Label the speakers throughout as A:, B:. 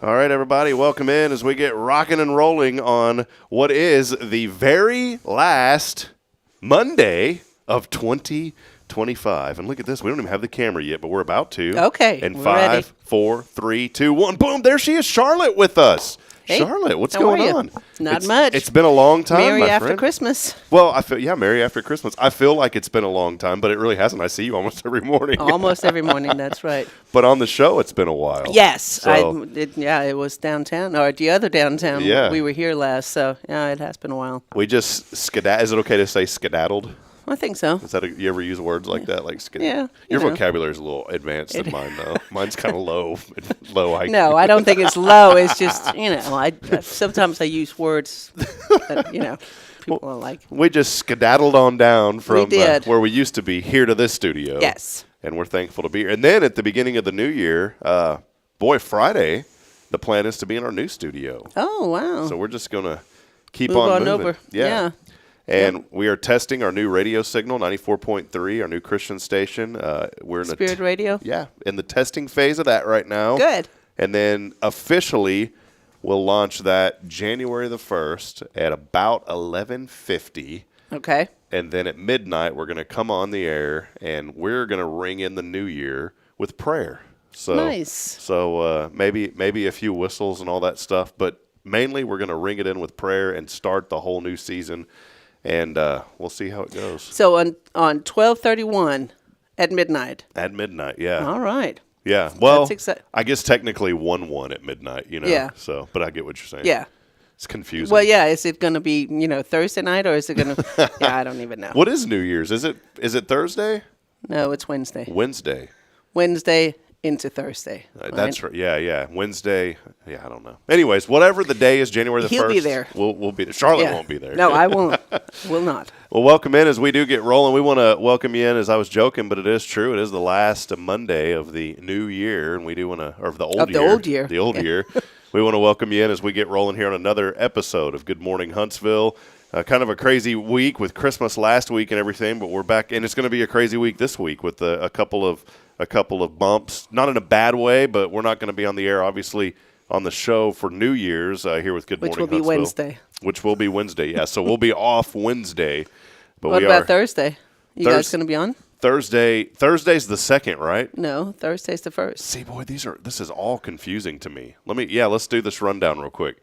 A: All right, everybody, welcome in as we get rocking and rolling on what is the very last Monday of 2025. And look at this. We don't even have the camera yet, but we're about to.
B: Okay,
A: And
B: we're
A: 5,
B: ready.
A: 4, 3, 2, 1. Boom. There she is, Charlotte, with us.
B: Hey,
A: Charlotte, what's
B: how
A: going
B: are you?
A: on?
B: Not much.
A: It's been a long time,
B: Merry
A: my
B: after
A: friend.
B: Christmas.
A: Well, Merry after Christmas. I feel like it's been a long time, but it really hasn't. I see you almost every morning.
B: Almost every morning, that's right.
A: But on the show, it's been a while.
B: Yes.
A: So-
B: it was downtown, or the other downtown.
A: Yeah.
B: We were here last, so yeah, it has been a while.
A: We just Is it okay to say skedaddled?
B: I think so.
A: Is that you ever use words like that, like
B: Yeah,
A: Your
B: you know.
A: vocabulary is a little advanced than mine, though. Mine's kind of low IQ.
B: No, I don't think it's low. It's just, sometimes I use words that, people don't like.
A: We just skedaddled on down from
B: did.
A: where we used to be here to this studio.
B: Yes.
A: And we're thankful to be here. And then at the beginning of the new year, Friday, the plan is to be in our new studio.
B: Oh, wow.
A: So we're just going to keep
B: Move
A: on
B: on
A: moving.
B: over.
A: Yeah.
B: Yeah.
A: And we are testing our new radio signal, 94.3, our new Christian station. We're in
B: Spirit Radio?
A: Yeah, in the testing phase of that right now.
B: Good.
A: And then officially, we'll launch that January the 1st at about 11:50.
B: Okay.
A: And then at midnight, we're going to come on the air, and we're going to ring in the new year with prayer. So,
B: Nice.
A: So maybe a few whistles and all that stuff, but mainly we're going to ring it in with prayer and start the whole new season. And we'll see how it goes.
B: So on 12/31 at midnight.
A: At midnight, yeah.
B: All right.
A: Yeah. Well,
B: That's
A: I guess technically 1/1 at midnight,
B: Yeah.
A: So, but I get what you're saying.
B: Yeah.
A: It's confusing.
B: Well, yeah. Is it going to be, Thursday night, or is it going to? Yeah, I don't even know.
A: What is New Year's? Is it Thursday?
B: No, it's Wednesday.
A: Wednesday.
B: Wednesday into Thursday.
A: That's right. Yeah. Wednesday. Yeah, I don't know. Anyways, whatever the day is, January the 1st.
B: He'll be there.
A: We'll be there. Charlotte
B: Yeah.
A: won't be there.
B: No, I won't. Will not.
A: Well, welcome in as we do get rolling. We want to welcome you in, as I was joking, but it is true. It is the last Monday of the new year, and we do want to, or of the old year. The old year. We want to welcome you in as we get rolling here on another episode of Good Morning Huntsville. Kind of a crazy week with Christmas last week and everything, but we're back, and it's going to be a crazy week this week with a couple of bumps. Not in a bad way, but we're not going to be on the air, obviously, on the show for New Year's here with Good Morning Huntsville. Which will be Wednesday, yeah. So we'll be off Wednesday. But
B: What about Thursday? You guys going to be on?
A: Thursday's the 2nd, right?
B: No, Thursday's the 1st.
A: See, boy, this is all confusing to me. Let's do this rundown real quick.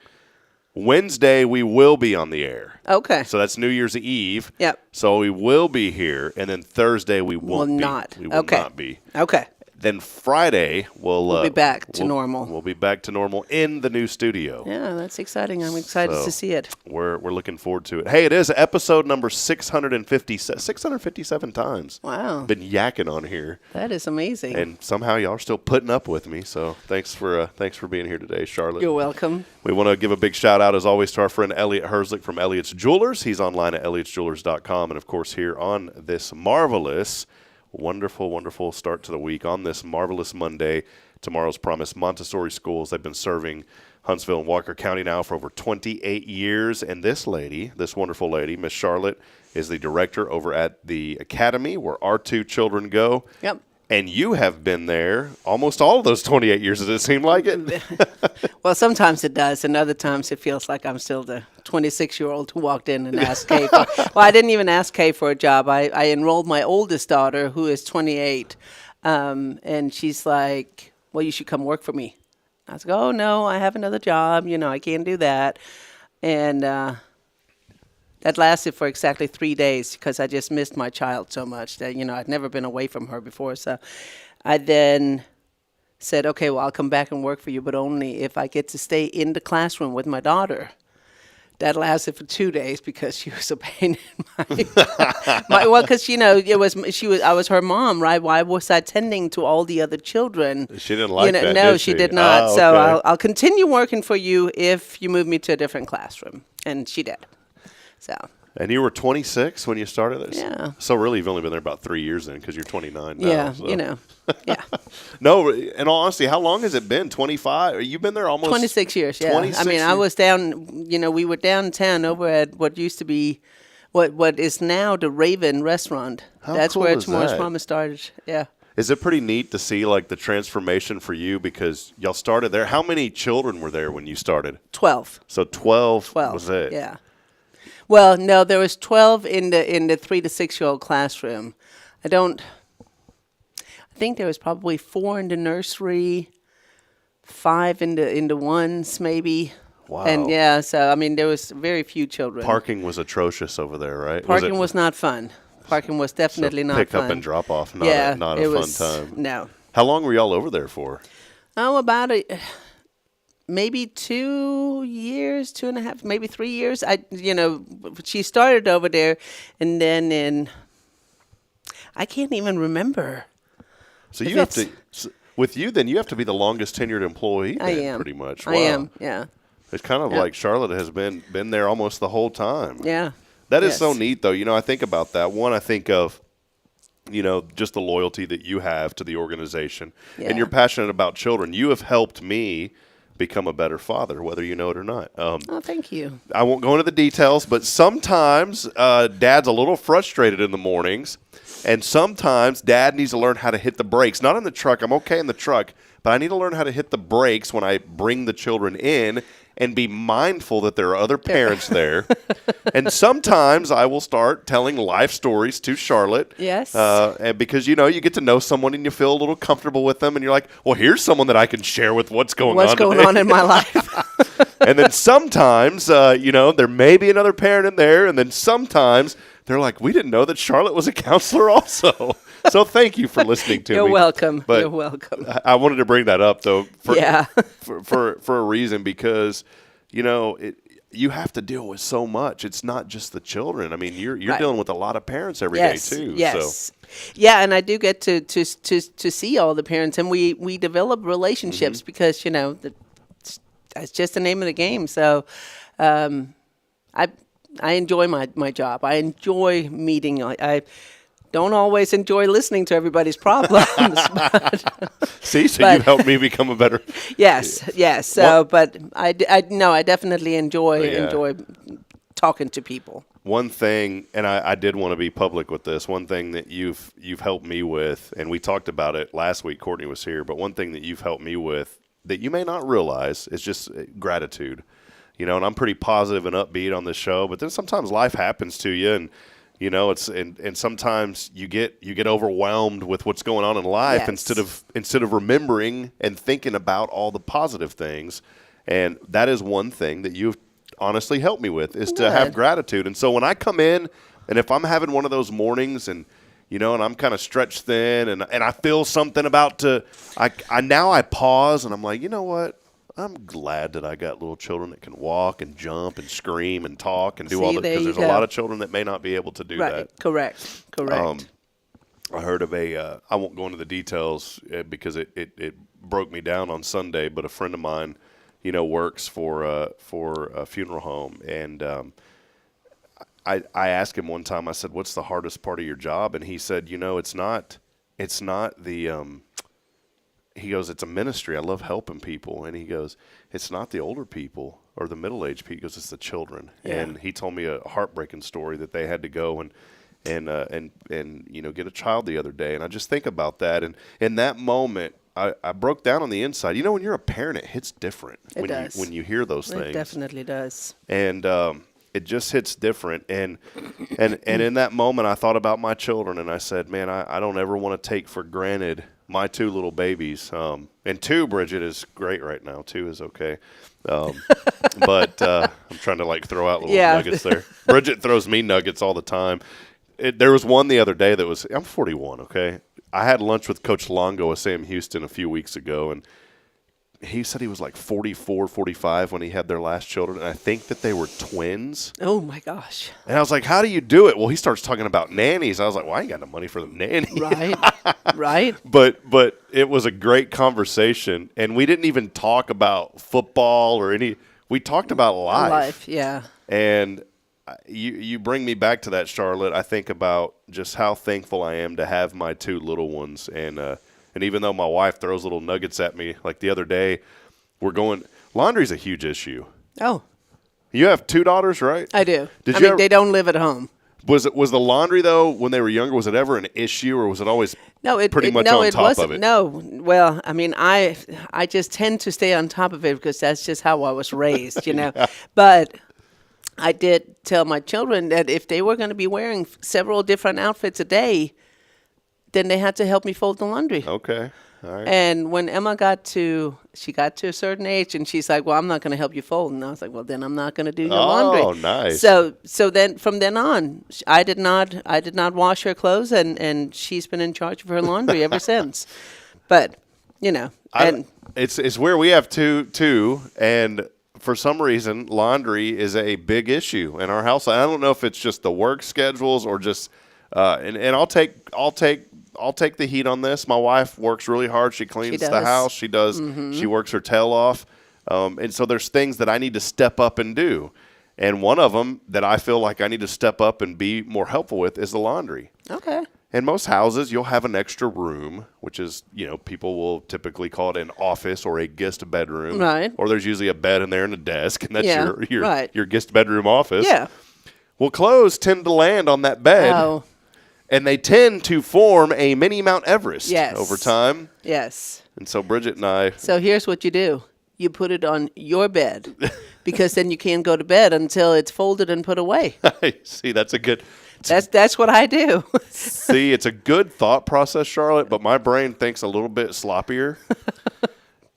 A: Wednesday, we will be on the air.
B: Okay.
A: So that's New Year's Eve.
B: Yep.
A: So we will be here, and then Thursday we won't be.
B: not.
A: We will
B: Okay.
A: not be.
B: Okay.
A: Then Friday, we'll
B: be back to normal.
A: We'll be back to normal in the new studio.
B: Yeah, that's exciting. I'm excited to see it.
A: We're looking forward to it. Hey, it is episode number 657 times.
B: Wow.
A: Been yakking on here.
B: That is amazing.
A: And somehow y'all are still putting up with me. So thanks for being here today, Charlotte.
B: You're welcome.
A: We want to give a big shout out, as always, to our friend Elliot Herzlich from Elliot's Jewelers. He's online at elliotsjewelers.com. And, of course, here on this marvelous, wonderful start to the week on this marvelous Monday, Tomorrow's Promise Montessori schools. They've been serving Huntsville and Walker County now for over 28 years. And this wonderful lady, Miss Charlotte, is the director over at the academy where our two children go.
B: Yep.
A: And you have been there almost all of those 28 years. Does it seem like it?
B: Well, sometimes it does, and other times it feels like I'm still the 26-year-old who walked in and asked Kay for. Well, I didn't even ask Kay for a job. I enrolled my oldest daughter, who is 28, and she's like, "Well, you should come work for me." I was like, "Oh no, I have another job. I can't do that," and that lasted for exactly 3 days because I just missed my child so much that, I'd never been away from her before. So I then said, okay, well, I'll come back and work for you, but only if I get to stay in the classroom with my daughter. That lasted for 2 days because she was a pain in because I was her mom, right? Why was I tending to all the other children?
A: She didn't like that.
B: No,
A: did
B: she did not.
A: Oh,
B: So
A: okay.
B: I'll continue working for you if you move me to a different classroom, and she did. So.
A: And you were 26 when you started this?
B: Yeah.
A: So really, you've only been there about 3 years then because you're 29 now.
B: Yeah,
A: so.
B: Yeah.
A: No, in all honesty, how long has it been? 25? You've been there almost
B: 26 years, yeah.
A: 26
B: I mean, I was down, we were downtown over at what used to be, what is now the Raven restaurant.
A: How
B: That's
A: cool
B: where
A: is
B: Tomorrow's
A: that?
B: Promise started, yeah.
A: Is it pretty neat to see like the transformation for you because y'all started there? How many children were there when you started?
B: 12.
A: So 12 was it?
B: Yeah. Well, no, there was 12 in the 3 to 6 year old classroom. I think there was probably 4 in the nursery, 5 in the ones maybe.
A: Wow.
B: And yeah, so I mean there was very few children.
A: Parking was atrocious over there, right?
B: Parking was not fun. Parking was definitely not fun.
A: Pick up and drop off, not a fun time.
B: No.
A: How long were y'all over there for?
B: Oh, about maybe 2 years, 2.5, maybe 3 years. She started over there, and then I can't even remember.
A: So you have to, with you, then you have to be the longest tenured employee.
B: I am
A: pretty much. Wow.
B: I am. Yeah.
A: It's kind of like Charlotte has been there almost the whole time.
B: Yeah.
A: That is so neat, though. I think about that. One, I think of, just the loyalty that you have to the organization. Yeah. And you're passionate about children. You have helped me become a better father, whether you know it or not.
B: Thank you.
A: I won't go into the details, but sometimes Dad's a little frustrated in the mornings, and sometimes Dad needs to learn how to hit the brakes. Not in the truck. I'm okay in the truck, but I need to learn how to hit the brakes when I bring the children in and be mindful that there are other parents there. And sometimes I will start telling life stories to Charlotte.
B: Yes.
A: And because, you get to know someone and you feel a little comfortable with them. And you're like, well, here's someone that I can share with what's going on
B: in my life.
A: And then sometimes, there may be another parent in there. And then sometimes they're like, we didn't know that Charlotte was a counselor also. So thank you for listening to me.
B: You're welcome.
A: But
B: You're welcome.
A: I wanted to bring that up, though, for a reason, because, you have to deal with so much. It's not just the children. I mean, you're dealing with a lot of parents every day too.
B: Yes.
A: So.
B: Yeah, and I do get to see all the parents, and we develop relationships because that's just the name of the game. So, I enjoy my job. I enjoy meeting. I don't always enjoy listening to everybody's problems.
A: You've helped me become a better.
B: Yes. So, but I definitely enjoy talking to people.
A: One thing, and I did want to be public with this. One thing that you've helped me with, and we talked about it last week. Courtney was here, but one thing that you've helped me with that you may not realize is just gratitude. And I'm pretty positive and upbeat on this show, but then sometimes life happens to you, and and sometimes you get overwhelmed with what's going on in life instead of remembering and thinking about all the positive things. And that is one thing that you've honestly helped me with is to have gratitude. And so when I come in, and if I'm having one of those mornings and and I'm kind of stretched thin and I feel something I pause and I'm like, you know what? I'm glad that I got little children that can walk and jump and scream and talk and do all that, because there's a lot of children that may not be able to do that.
B: Correct.
A: I heard of I won't go into the details because it broke me down on Sunday, but a friend of mine, works for a funeral home, and I asked him one time, I said, what's the hardest part of your job? And he said, it's not the he goes, it's a ministry. I love helping people. And he goes, it's not the older people or the middle-aged people. He goes, it's the children. Yeah. And he told me a heartbreaking story that they had to go and get a child the other day. And I just think about that. And in that moment, I broke down on the inside. When you're a parent, it hits different when you hear those things.
B: It definitely does.
A: And it just hits different. And in that moment, I thought about my children, and I said, man, I don't ever want to take for granted my 2 little babies. And 2, Bridget, is great right now. 2 is okay. But I'm trying to throw out little nuggets there. Bridget throws me nuggets all the time. There was one the other day that I'm 41, okay? I had lunch with Coach Longo of Sam Houston a few weeks ago, and he said he was 44, 45 when he had their last children, and I think that they were twins.
B: Oh, my gosh.
A: And I was like, how do you do it? Well, he starts talking about nannies. I was like, well, I ain't got no money for the nanny.
B: Right.
A: But it was a great conversation, and we didn't even talk about football or we talked about life.
B: Yeah.
A: And you bring me back to that, Charlotte. I think about just how thankful I am to have my 2 little ones, and even though my wife throws little nuggets at me, like the other day, laundry's a huge issue.
B: Oh.
A: You have 2 daughters, right?
B: I do. They don't live at home.
A: Was the laundry, though, when they were younger, was it ever an issue, or was it always pretty much on top of it?
B: No. Well, I mean, I just tend to stay on top of it because that's just how I was raised, Yeah. But I did tell my children that if they were going to be wearing several different outfits a day, then they had to help me fold the laundry.
A: Okay. All right.
B: And when Emma got to a certain age, and she's like, "Well, I'm not going to help you fold," and I was like, "Well, then I'm not going to do your laundry."
A: Oh, nice.
B: So then from then on, I did not wash her clothes, and she's been in charge of her laundry ever since. But
A: it's where we have two, and for some reason, laundry is a big issue in our house. I don't know if it's just the work schedules or just, and I'll take the heat on this. My wife works really hard. She cleans the house. She does. Mm-hmm. She works her tail off. And so there's things that I need to step up and do. And one of them that I feel like I need to step up and be more helpful with is the laundry.
B: Okay.
A: In most houses, you'll have an extra room, which is, people will typically call it an office or a guest bedroom.
B: Right.
A: Or there's usually a bed in there and a desk, and that's your guest bedroom office.
B: Yeah.
A: Well, clothes tend to land on that bed.
B: Oh.
A: And they tend to form a mini Mount Everest over time.
B: Yes.
A: And so Bridget and I.
B: So here's what you do. You put it on your bed because then you can't go to bed until it's folded and put away.
A: See, that's a good.
B: That's what I do.
A: See, it's a good thought process, Charlotte, but my brain thinks a little bit sloppier.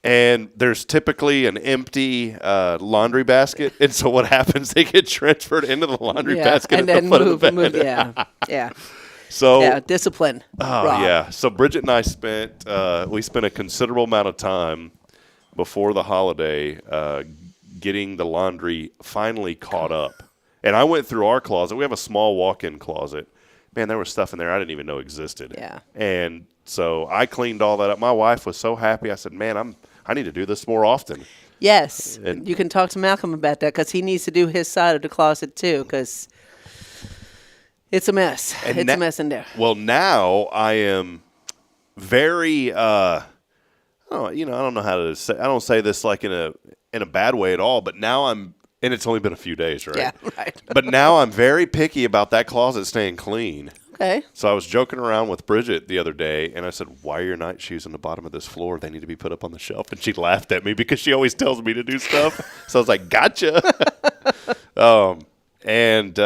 A: And there's typically an empty laundry basket. And so what happens, they get transferred into the laundry basket
B: and then
A: move.
B: Yeah.
A: So
B: discipline.
A: Oh, Rob. Yeah. So Bridget and I spent a considerable amount of time before the holiday getting the laundry finally caught up. And I went through our closet. We have a small walk-in closet. Man, there was stuff in there I didn't even know existed.
B: Yeah.
A: And so I cleaned all that up. My wife was so happy. I said, man, I need to do this more often.
B: Yes. And you can talk to Malcolm about that because he needs to do his side of the closet too because it's a mess. It's a mess in there.
A: Well, now I am very I don't know how to say. I don't say this like in a bad way at all, but now and it's only been a few days, right?
B: Yeah, right.
A: But now I'm very picky about that closet staying clean.
B: Okay.
A: So I was joking around with Bridget the other day, and I said, "Why are your night shoes on the bottom of this floor? They need to be put up on the shelf." And she laughed at me because she always tells me to do stuff. So I was like, "Gotcha." And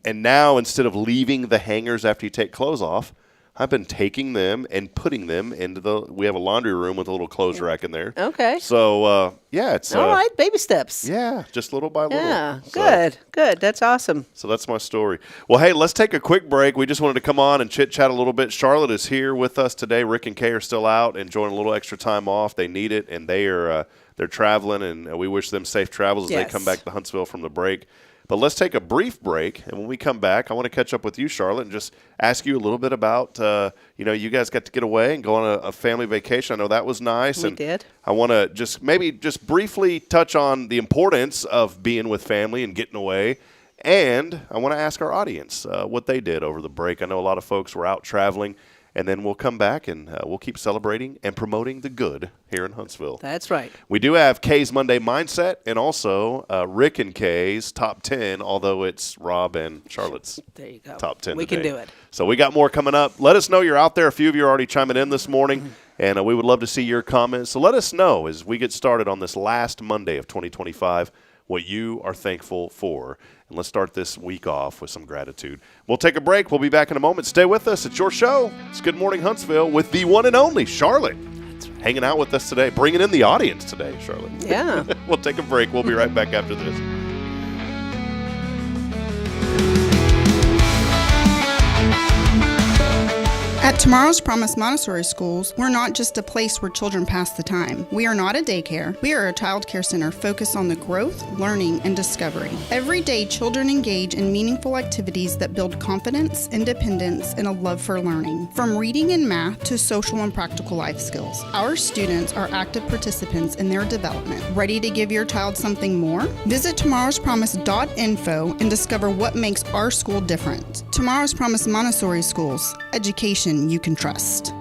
A: now instead of leaving the hangers after you take clothes off, I've been taking them and putting them into we have a laundry room with a little clothes rack in there.
B: Okay.
A: So, it's
B: all right, baby steps.
A: Yeah, just little by little.
B: Yeah, good. That's awesome.
A: So that's my story. Well, hey, let's take a quick break. We just wanted to come on and chit-chat a little bit. Charlotte is here with us today. Rick and Kay are still out enjoying a little extra time off. They need it, and they're traveling, and we wish them safe travels as they come back to Huntsville from the break. But let's take a brief break, and when we come back, I want to catch up with you, Charlotte, and just ask you a little bit about, you guys got to get away and go on a family vacation. I know that was nice.
B: We did.
A: I want to just briefly touch on the importance of being with family and getting away, and I want to ask our audience what they did over the break. I know a lot of folks were out traveling. And then we'll come back and we'll keep celebrating and promoting the good here in Huntsville.
B: That's right.
A: We do have Kay's Monday Mindset and also Rick and Kay's Top 10, although it's Rob and Charlotte's Top 10
B: We
A: today.
B: can do it.
A: So we got more coming up. Let us know you're out there. A few of you are already chiming in this morning, and we would love to see your comments. So let us know as we get started on this last Monday of 2025 what you are thankful for. And let's start this week off with some gratitude. We'll take a break. We'll be back in a moment. Stay with us. It's your show. It's Good Morning Huntsville with the one and only Charlotte. That's right. Hanging out with us today, bringing in the audience today, Charlotte.
B: Yeah.
A: We'll take a break. We'll be right back after this.
C: At Tomorrow's Promise Montessori Schools, we're not just a place where children pass the time. We are not a daycare. We are a child care center focused on the growth, learning, and discovery. Every day, children engage in meaningful activities that build confidence, independence, and a love for learning. From reading and math to social and practical life skills, our students are active participants in their development. Ready to give your child something more? Visit tomorrowspromise.info and discover what makes our school different. Tomorrow's Promise Montessori Schools. Education you can trust.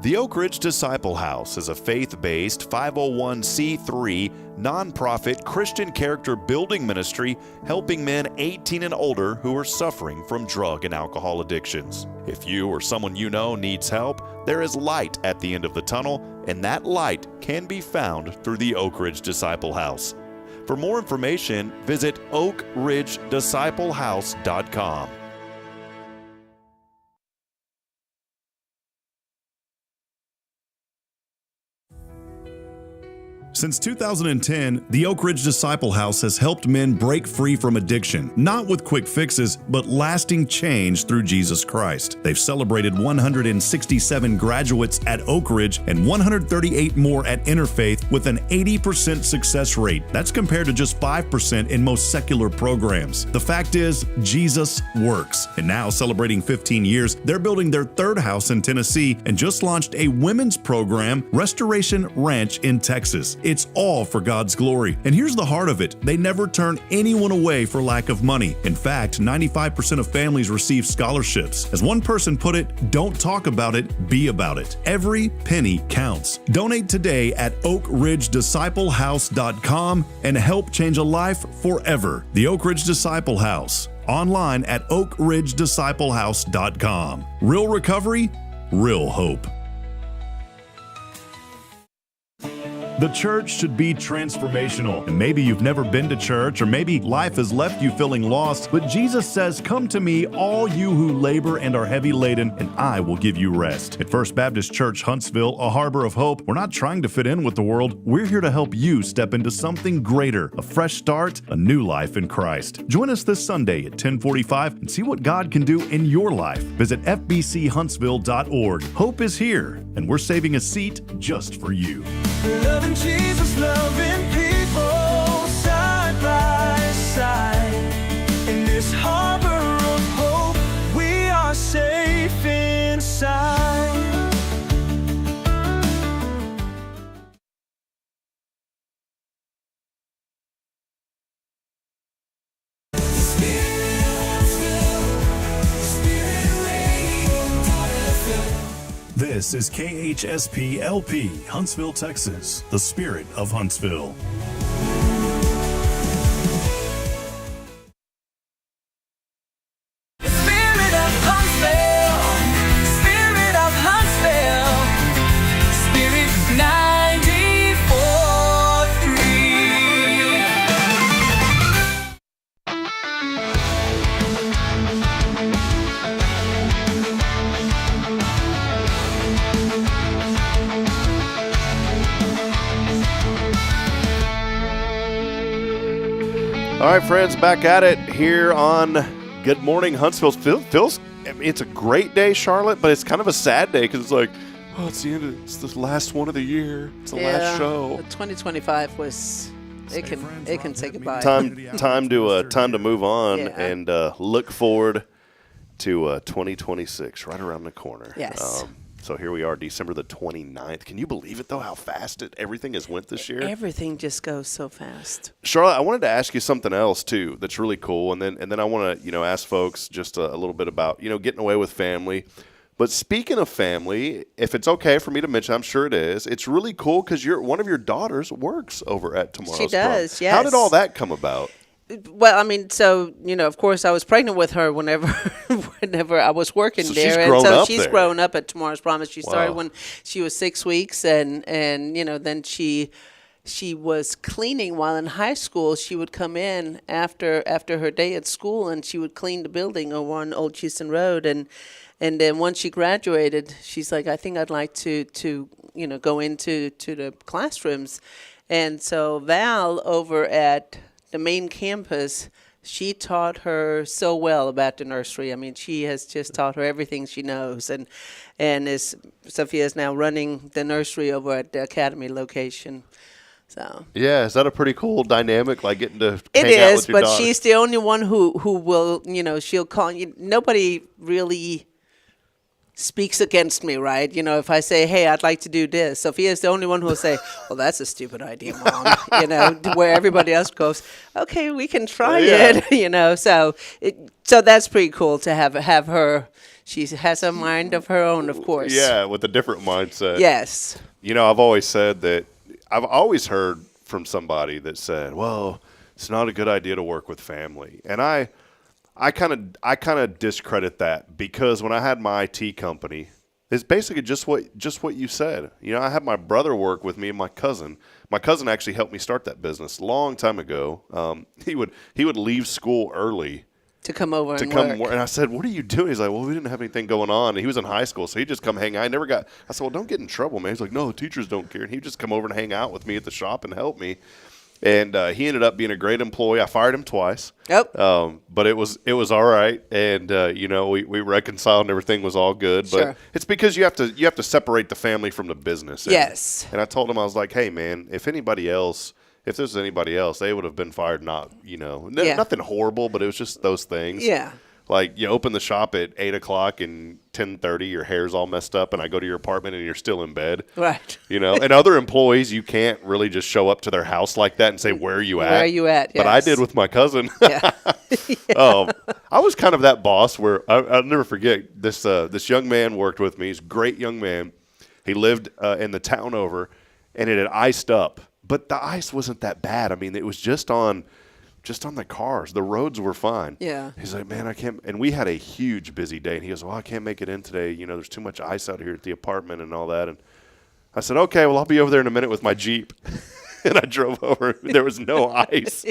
D: The Oak Ridge Disciple House is a faith-based 501c3 nonprofit Christian character building ministry helping men 18 and older who are suffering from drug and alcohol addictions. If you or someone you know needs help, there is light at the end of the tunnel, and that light can be found through the Oak Ridge Disciple House. For more information, visit oakridgedisciplehouse.com. Since 2010, the Oak Ridge Disciple House has helped men break free from addiction, not with quick fixes, but lasting change through Jesus Christ. They've celebrated 167 graduates at Oak Ridge and 138 more at Interfaith with an 80% success rate. That's compared to just 5% in most secular programs. The fact is, Jesus works. And now, celebrating 15 years, they're building their third house in Tennessee and just launched a women's program, Restoration Ranch in Texas. It's all for God's glory. And here's the heart of it. They never turn anyone away for lack of money. In fact, 95% of families receive scholarships. As one person put it, don't talk about it, be about it. Every penny counts. Donate today at oakridgedisciplehouse.com and help change a life forever. The Oak Ridge Disciple House. Online at oakridgedisciplehouse.com. Real recovery, real hope. The church should be transformational. And maybe you've never been to church, or maybe life has left you feeling lost, but Jesus says, "Come to me, all you who labor and are heavy laden, and I will give you rest." At First Baptist Church, Huntsville, a harbor of hope, we're not trying to fit in with the world. We're here to help you step into something greater, a fresh start, a new life in Christ. Join us this Sunday at 10:45 and see what God can do in your life. Visit fbchuntsville.org. Hope is here, and we're saving a seat just for you.
E: Loving Jesus, loving people side by side. In this harbor of hope, we are safe inside.
D: This is KHSP LP, Huntsville, Texas, the spirit of Huntsville.
E: Spirit of Huntsville, Spirit of Huntsville, Spirit
A: 94.3. All right, friends, back at it here on Good Morning Huntsville. Feels, I mean, it's a great day, Charlotte, but it's kind of a sad day because it's like, oh, it's the last one of the year. It's the last show.
B: 2025 was. It can say goodbye.
A: Time to move on and look forward to 2026 right around the corner.
B: Yes.
A: So here we are, December the 29th. Can you believe it, though, how fast everything has went this year?
B: Everything just goes so fast.
A: Charlotte, I wanted to ask you something else, too, that's really cool. And then I want to, ask folks just a little bit about, getting away with family. But speaking of family, if it's okay for me to mention, I'm sure it is, it's really cool because one of your daughters works over at Tomorrow's
B: She does,
A: Prom.
B: yes.
A: How did all that come about?
B: Well, I mean, so, of course, I was pregnant with her whenever I was working there. She's grown up at Tomorrow's Promise. She started when she was 6 weeks, and then she was cleaning while in high school. She would come in after her day at school, and she would clean the building over on Old Houston Road. And then once she graduated, she's like, I think I'd like to go into the classrooms. And so Val over at the main campus, she taught her so well about the nursery. I mean, she has just taught her everything she knows. And Sophia is now running the nursery over at the Academy location. So
A: yeah, is that a pretty cool dynamic, like getting to hang out with your
B: It is, but
A: daughter?
B: she's the only one who will, she'll call you. Nobody really speaks against me, right? If I say, hey, I'd like to do this, Sophia's the only one who will say, well, that's a stupid idea, Mom, where everybody else goes, okay, we can try it, so that's pretty cool to have her She has a mind of her own, of course.
A: Yeah, with a different mindset.
B: Yes.
A: You know, I've always said that I've always heard from somebody that said, well, it's not a good idea to work with family. And I kind of discredit that, because when I had my IT company, it's basically just what you said. You know, I had my brother work with me and my cousin. My cousin actually helped me start that business a long time ago. He would leave school early
B: to come over and work.
A: And I said, what are you doing? He's like, well, we didn't have anything going on. And he was in high school, so he'd just come hang out. I said, well, don't get in trouble, man. He's like, no, the teachers don't care. And he'd just come over and hang out with me at the shop and help me. And he ended up being a great employee. I fired him twice.
B: Yep.
A: But it was all right. And, you know, we reconciled and everything was all good. But
B: Sure.
A: it's because you have to separate the family from the business.
B: Yes.
A: And I told him, I was like, hey, man, if this was anybody else, they would have been fired. Not, you know, nothing horrible, but it was just those things.
B: Yeah.
A: Like, you open the shop at 8 o'clock and 10:30, your hair's all messed up, and I go to your apartment and you're still in bed.
B: Right.
A: You know, and other employees, you can't really just show up to their house like that and say, where are you at?
B: Where are you at? Yes.
A: But I did with my cousin.
B: Yeah.
A: I was kind of that boss where I'll never forget this young man worked with me. He's a great young man. He lived in the town over, and it had iced up. But the ice wasn't that bad. I mean, it was just on the cars. The roads were fine.
B: Yeah.
A: He's like, man, I can't. And we had a huge busy day. And he goes, well, I can't make it in today. You know, there's too much ice out here at the apartment and all that. And I said, okay, well, I'll be over there in a minute with my Jeep. And I drove over. There was no ice.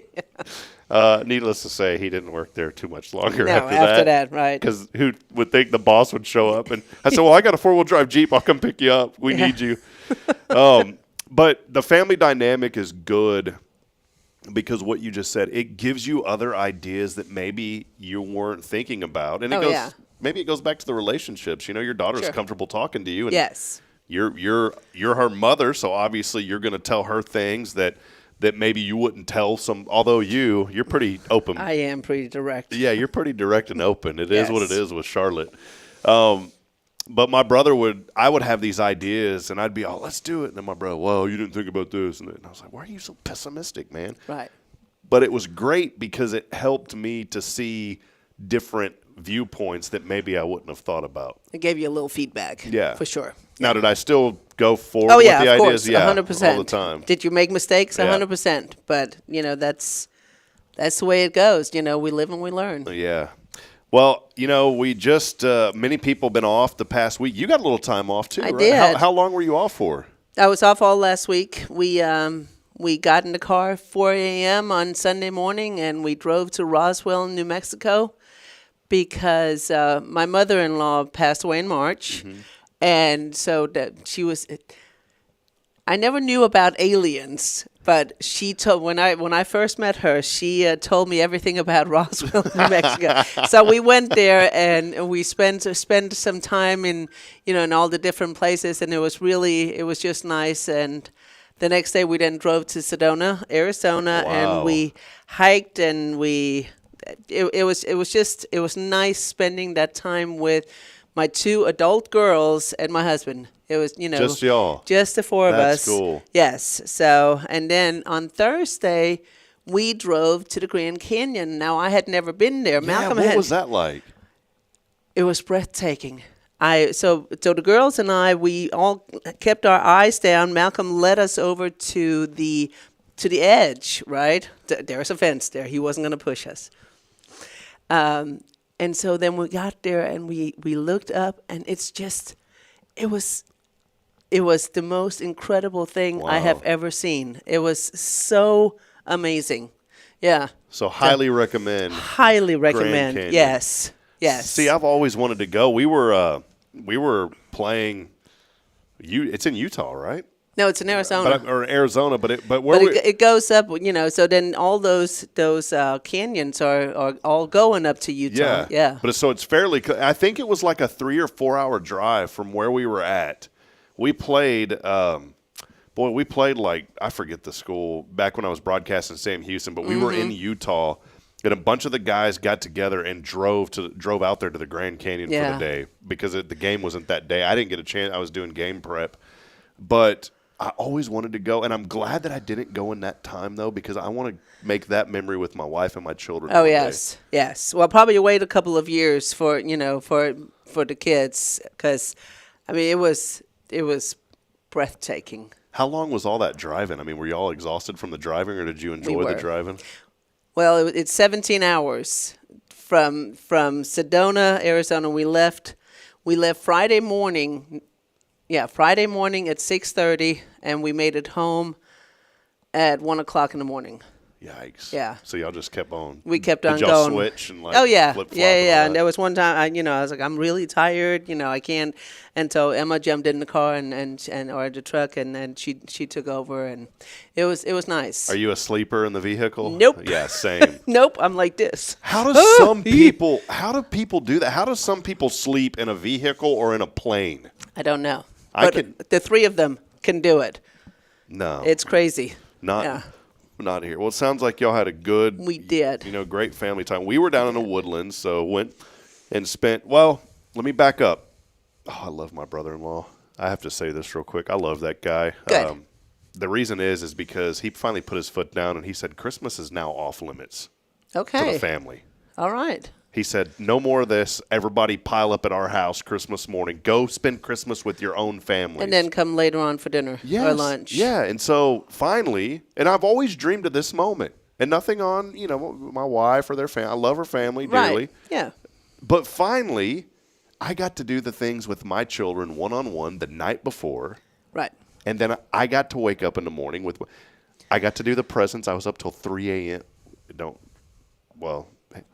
A: Needless to say, he didn't work there too much longer after
B: that, right.
A: Because who would think the boss would show up? And I said, well, I got a 4-wheel drive Jeep. I'll come pick you up. We need you. But the family dynamic is good, because what you just said, it gives you other ideas that maybe you weren't thinking about. And maybe it goes back to the relationships. You know, your daughter's comfortable talking to you. And
B: yes.
A: You're her mother, so obviously you're going to tell her things that maybe you wouldn't tell although you're pretty open.
B: I am pretty direct.
A: Yeah, you're pretty direct and open. It is what it is with Charlotte. But my brother I would have these ideas, and I'd be, oh, let's do it. And then my brother, whoa, you didn't think about this. And I was like, why are you so pessimistic, man?
B: Right.
A: But it was great because it helped me to see different viewpoints that maybe I wouldn't have thought about.
B: It gave you a little feedback.
A: Yeah.
B: For sure.
A: Now, did I still go forward with the ideas?
B: Course,
A: yeah,
B: 100%.
A: all the time.
B: Did you make mistakes?
A: Yeah.
B: 100%. But, you know, that's the way it goes. You know, we live and we learn.
A: Yeah. Well, you know, we just many people been off the past week. You got a little time off too,
B: I
A: right?
B: did.
A: How long were you off for?
B: I was off all last week. We got in the car at 4 a.m. on Sunday morning, and we drove to Roswell, New Mexico, because my mother-in-law passed away in March. Mm-hmm. And so I never knew about aliens, but she told when I first met her, she told me everything about Roswell, New Mexico. So we went there and we spent some time in all the different places, and it was just nice. And the next day we then drove to Sedona, Arizona,
A: Wow.
B: and we hiked, and it was nice spending that time with my 2 adult girls and my husband. It was,
A: just y'all.
B: Just the 4 of us.
A: That's cool.
B: Yes. So, and then on Thursday, we drove to the Grand Canyon. Now, I had never been there. Malcolm
A: what was that like?
B: It was breathtaking. So the girls and I, we all kept our eyes down. Malcolm led us over to the edge, right? There's a fence there. He wasn't going to push us. And so then we got there and we looked up, and it was the most incredible thing I have ever seen. It was so amazing. Yeah.
A: So highly recommend.
B: Highly recommend.
A: Grand Canyon.
B: Yes. Yes.
A: See, I've always wanted to go. We were playing. It's in Utah, right?
B: No, it's in Arizona.
A: Or Arizona, but
B: it goes up, so then all those canyons are all going up to Utah. Yeah.
A: But it's fairly, I think it was like a 3 or 4 hour drive from where we were at. We played, like, I forget the school, back when I was broadcasting Sam Houston, but we were in Utah, and a bunch of the guys got together and drove out there to the Grand Canyon for the day, because the game wasn't that day. I didn't get a chance. I was doing game prep. But I always wanted to go, and I'm glad that I didn't go in that time, though, because I want to make that memory with my wife and my children.
B: Oh, yes, yes. Well, probably wait a couple of years for the kids, because, I mean, it was breathtaking.
A: How long was all that driving? I mean, were you all exhausted from the driving, or did you enjoy the driving?
B: Well, it's 17 hours from Sedona, Arizona. We left Friday morning. Yeah, Friday morning at 6:30, and we made it home at 1 o'clock in the morning.
A: Yikes!
B: Yeah.
A: So y'all just kept on.
B: We kept on
A: Did y'all
B: going.
A: switch and
B: Oh yeah,
A: flip-flop
B: yeah. And there was one time I was like, I'm really tired. I can't. And so Emma jumped in the car and or the truck, and then she took over, and it was nice.
A: Are you a sleeper in the vehicle?
B: Nope.
A: Yeah, same.
B: Nope. I'm like this.
A: How do people do that? How do some people sleep in a vehicle or in a plane?
B: I don't know. But the three of them can do it.
A: No.
B: It's crazy.
A: Not here. Well, it sounds like y'all had a good.
B: We did.
A: Great family time. We were down in the Woodlands, so went and spent. Well, let me back up. Oh, I love my brother-in-law. I have to say this real quick. I love that guy.
B: Good.
A: The reason is because he finally put his foot down and he said Christmas is now off limits to the family.
B: All right.
A: He said, no more of this. Everybody pile up at our house Christmas morning. Go spend Christmas with your own families.
B: And then come later on for dinner or lunch.
A: Yeah, and so finally, and I've always dreamed of this moment. And nothing on, my wife or their family. I love her family dearly.
B: Right, yeah.
A: But finally, I got to do the things with my children one-on-one the night before.
B: Right.
A: And then I got to wake up in the morning I got to do the presents. I was up till 3 a.m.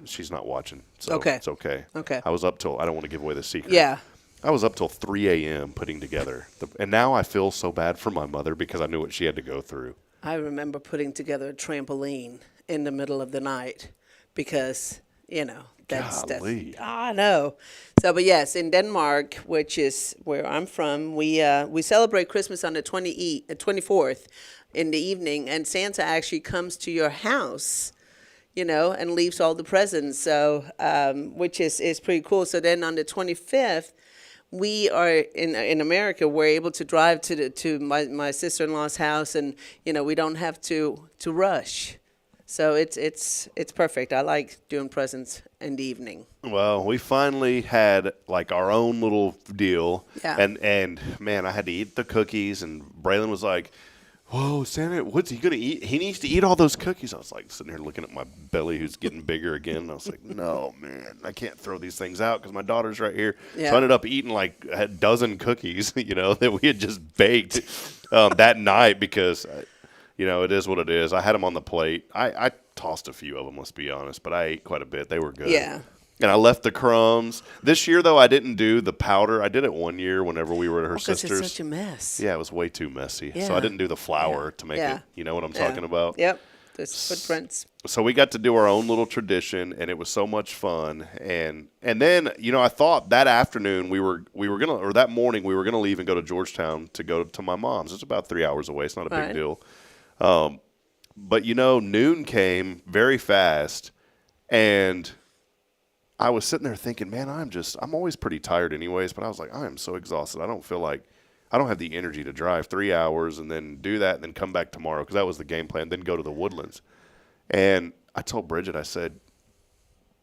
A: She's not watching, so it's okay.
B: Okay.
A: I was up till, I don't want to give away the secret.
B: Yeah.
A: I was up till 3 a.m. putting together. And now I feel so bad for my mother because I knew what she had to go through.
B: I remember putting together a trampoline in the middle of the night because, that's I know. So, but yes, in Denmark, which is where I'm from, we celebrate Christmas on the 24th in the evening, and Santa actually comes to your house, and leaves all the presents. So, which is pretty cool. So then on the 25th, we are in America. We're able to drive to my sister-in-law's house, and we don't have to rush. So it's perfect. I like doing presents in the evening.
A: Well, we finally had like our own little deal.
B: Yeah.
A: And man, I had to eat the cookies, and Braylon was like, whoa, Santa, what's he going to eat? He needs to eat all those cookies. I was like sitting here looking at my belly who's getting bigger again. And I was like, no, man, I can't throw these things out because my daughter's right here. Yeah. So I ended up eating like a dozen cookies, that we had just baked that night because, it is what it is. I had them on the plate. I tossed a few of them, let's be honest, but I ate quite a bit. They were good.
B: Yeah.
A: And I left the crumbs. This year, though, I didn't do the powder. I did it one year whenever we were at her sister's.
B: It's such a mess.
A: Yeah, it was way too messy.
B: Yeah.
A: So I didn't do the flour to make it. You know what I'm talking about?
B: Yep. There's footprints.
A: So we got to do our own little tradition, and it was so much fun. And then, I thought that afternoon that morning we were gonna leave and go to Georgetown to go to my mom's. It's about 3 hours away. It's not a big deal. But noon came very fast, and I was sitting there thinking, man, I'm always pretty tired anyways, but I was like, I am so exhausted. I don't feel like I don't have the energy to drive 3 hours and then do that and then come back tomorrow, because that was the game plan, then go to the Woodlands. And I told Bridget, I said,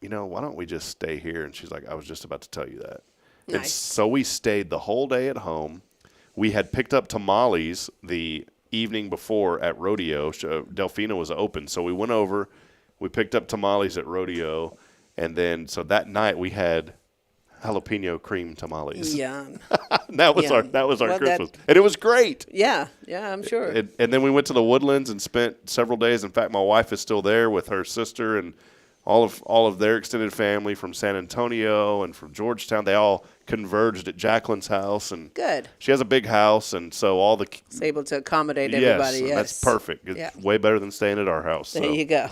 A: why don't we just stay here? And she's like, I was just about to tell you that. Nice. And so we stayed the whole day at home. We had picked up tamales the evening before at Rodeo. Delfina was open, so we went over. We picked up tamales at Rodeo. And then, so that night we had jalapeno cream tamales.
B: Yum.
A: that was our Christmas, and it was great.
B: Yeah, I'm sure.
A: And then we went to the Woodlands and spent several days. In fact, my wife is still there with her sister and all of their extended family from San Antonio and from Georgetown. They all converged at Jacqueline's house, and
B: good.
A: She has a big house, and so it's
B: able to accommodate everybody. Yes,
A: that's perfect. It's way better than staying at our house.
B: There you go.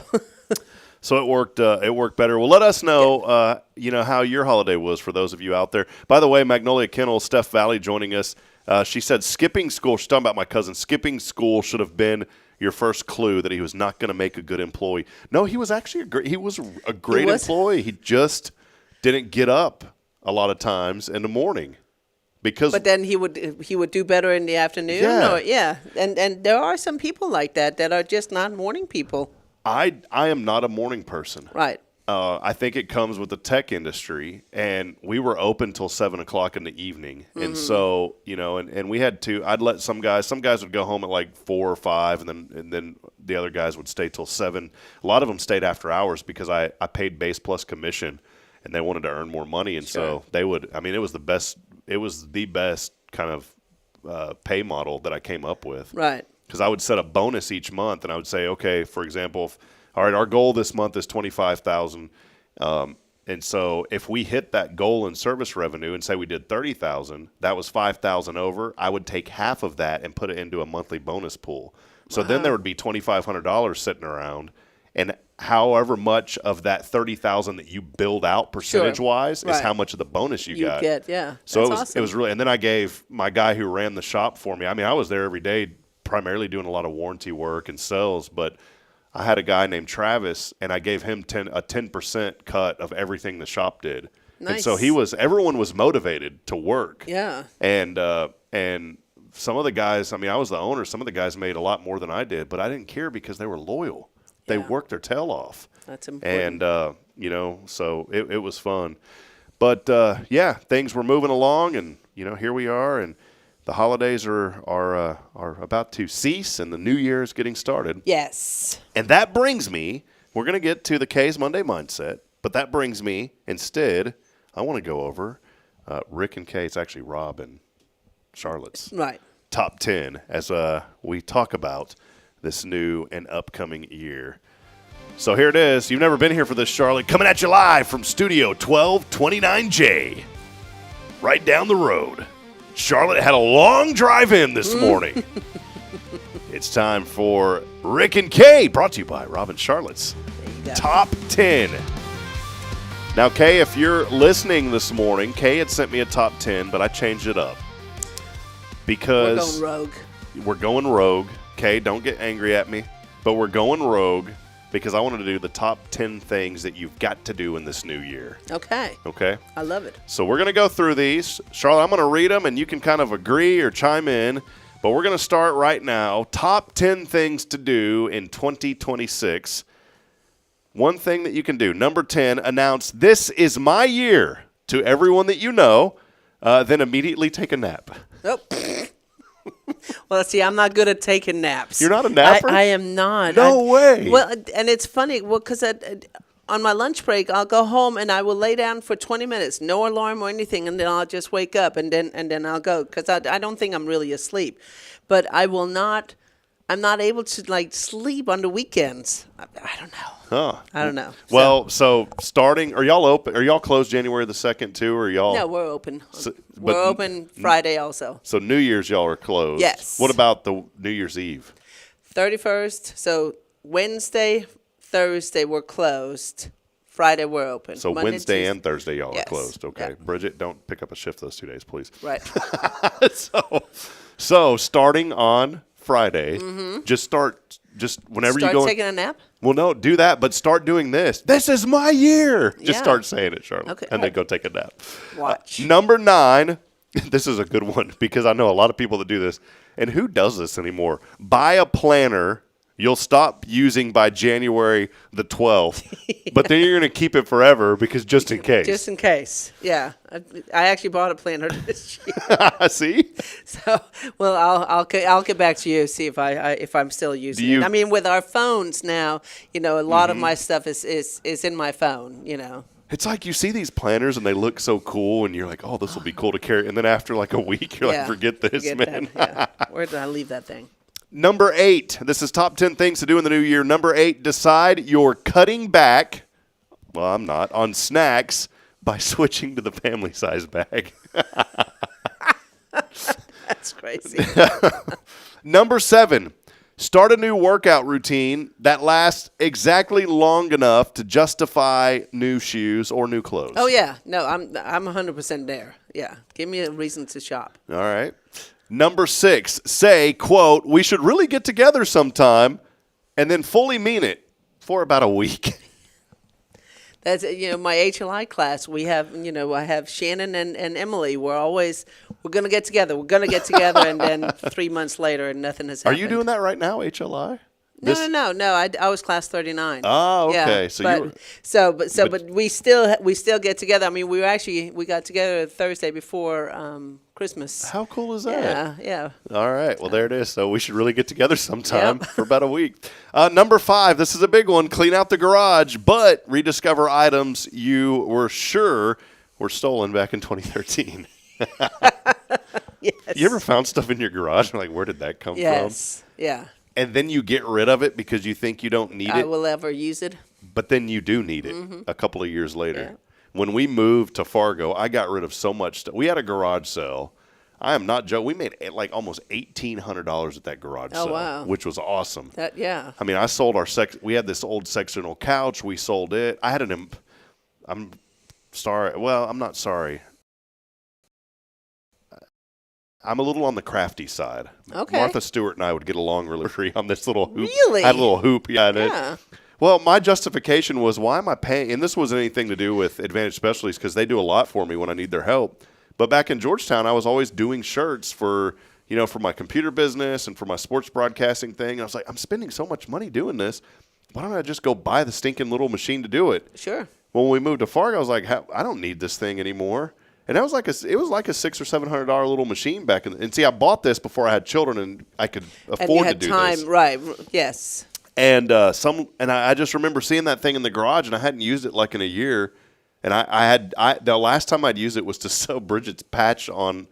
A: So it worked. It worked better. Well, let us know, how your holiday was for those of you out there. By the way, Magnolia Kennel, Steph Valley joining us. She said skipping school. She's talking about my cousin. Skipping school should have been your first clue that he was not going to make a good employee. No, he was actually a great employee. He just didn't get up a lot of times in the morning because.
B: But then he would do better in the afternoon.
A: Yeah.
B: And there are some people like that are just not morning people.
A: I am not a morning person.
B: Right.
A: I think it comes with the tech industry, and we were open till 7 o'clock in the evening. Mm-hmm. And so, and we had I'd let some guys would go home at like 4 or 5, and then the other guys would stay till 7. A lot of them stayed after hours because I paid base plus commission, and they wanted to earn more money. And so they would, it was the best kind of pay model that I came up with.
B: Right.
A: Because I would set a bonus each month, and I would say, okay, for example, all right, our goal this month is $25,000, and so if we hit that goal in service revenue and say we did $30,000, that was $5,000 over. I would take half of that and put it into a monthly bonus pool. So then there would be $2,500 sitting around, and however much of that $30,000 that you build out percentage-wise is how much of the bonus you got.
B: Get, yeah.
A: So
B: That's
A: it was really, and then I gave my guy who ran the shop for me. I was there every day, primarily doing a lot of warranty work and sales, but I had a guy named Travis, and I gave him a 10% cut of everything the shop did.
B: Nice.
A: And so everyone was motivated to work.
B: Yeah.
A: And some of the guys, I was the owner, some of the guys made a lot more than I did, but I didn't care because they were loyal. They worked their tail off.
B: That's important.
A: And, so it was fun. But, things were moving along, and, here we are, and the holidays are about to cease, and the new year is getting started.
B: Yes.
A: And that brings me, we're going to get to the K's Monday Mindset, but that brings me, instead, I want to go over Rick and Kay. It's actually Rob and Charlotte's top 10 as we talk about this new and upcoming year. So here it is. You've never been here for this, Charlotte. Coming at you live from Studio 1229J. Right down the road. Charlotte had a long drive in this morning. It's time for Rick and Kay, brought to you by Robin Charlotte's Top 10. Now, Kay, if you're listening this morning, Kay had sent me a top 10, but I changed it up. Because we're going rogue. Kay, don't get angry at me, but we're going rogue because I wanted to do the top 10 things that you've got to do in this new year.
B: Okay. I love it.
A: So we're going to go through these. Charlotte, I'm going to read them, and you can kind of agree or chime in. But we're going to start right now. Top 10 things to do in 2026. One thing that you can do. Number 10, announce, "This is my year," to everyone that you know. Then immediately take a nap.
B: Oh. Well, see, I'm not good at taking naps.
A: You're not a napper?
B: I am not.
A: No way.
B: Well, and it's funny, because on my lunch break, I'll go home and I will lay down for 20 minutes, no alarm or anything, and then I'll just wake up and then I'll go, because I don't think I'm really asleep. But I'm not able to sleep on the weekends. I don't know.
A: Huh.
B: I don't know.
A: Well, so starting, are y'all open? Are y'all closed January the 2nd too, or y'all?
B: No, we're open. We're open Friday also.
A: So New Year's y'all are closed.
B: Yes.
A: What about the New Year's Eve?
B: 31st. So Wednesday, Thursday we're closed. Friday we're open.
A: So
B: Monday,
A: Wednesday
B: Tuesday.
A: and Thursday y'all are closed. Okay.
B: Yeah.
A: Bridget, don't pick up a shift those 2 days, please.
B: Right.
A: So starting on Friday, just whenever you go.
B: Start taking a nap?
A: Well, no, do that, but start doing this. This is my year. Just start saying it, Charlotte.
B: Okay.
A: And then go take a nap.
B: Watch.
A: Number 9, this is a good one because I know a lot of people that do this. And who does this anymore? Buy a planner you'll stop using by January the 12th, but then you're going to keep it forever because just in case.
B: Just in case, yeah. I actually bought a planner this year.
A: See?
B: So, well, I'll get back to you, see if I'm still using it. I mean, with our phones now, a lot of my stuff is in my phone,
A: It's like you see these planners and they look so cool and you're like, oh, this will be cool to carry. And then after like a week, you're like, forget this, man.
B: Where did I leave that thing?
A: Number 8, this is top 10 things to do in the new year. Number 8, decide you're cutting back, well, I'm not, on snacks by switching to the family size bag.
B: That's crazy.
A: Number 7, start a new workout routine that lasts exactly long enough to justify new shoes or new clothes.
B: Oh, yeah. No, I'm 100% there. Yeah. Give me a reason to shop.
A: All right. Number 6, say, quote, we should really get together sometime, and then fully mean it for about a week.
B: That's my HLI class. We have I have Shannon and Emily. We're gonna get together. We're gonna get together, and then 3 months later, and nothing has happened.
A: Are you doing that right now, HLI?
B: No. I was class 39.
A: Oh, okay.
B: Yeah,
A: So
B: but we still get together. I mean, we got together Thursday before Christmas.
A: How cool is that?
B: Yeah.
A: All right. Well, there it is. So we should really get together sometime for about a week. Number 5. This is a big one. Clean out the garage, but rediscover items you were sure were stolen back in 2013.
B: Yes.
A: You ever found stuff in your garage? Like, where did that come from?
B: Yes. Yeah.
A: And then you get rid of it because you think you don't need it.
B: I will ever use it.
A: But then you do need it a couple of years later.
B: Yeah.
A: When we moved to Fargo, I got rid of so much stuff. We had a garage sale. I am not joking. We made like almost $1,800 at that garage sale,
B: wow.
A: which was awesome.
B: Yeah.
A: I mean, I sold we had this old sectional couch. We sold it. I had I'm sorry. Well, I'm not sorry. I'm a little on the crafty side.
B: Okay.
A: Martha Stewart and I would get along really on this little hoop.
B: Really?
A: I had a little hoop.
B: Yeah.
A: Well, my justification was, why am I paying? And this wasn't anything to do with Advantage Specialties because they do a lot for me when I need their help. But back in Georgetown, I was always doing shirts for my computer business and for my sports broadcasting thing. And I was like, I'm spending so much money doing this. Why don't I just go buy the stinking little machine to do it?
B: Sure.
A: When we moved to Fargo, I was like, I don't need this thing anymore. And that was like it was like a $600 or $700 little machine back in. And see, I bought this before I had children, and I could afford to do
B: time,
A: this.
B: Right? Yes.
A: And I just remember seeing that thing in the garage, and I hadn't used it like in a year. And the last time I'd used it was to sew Bridget's patch on.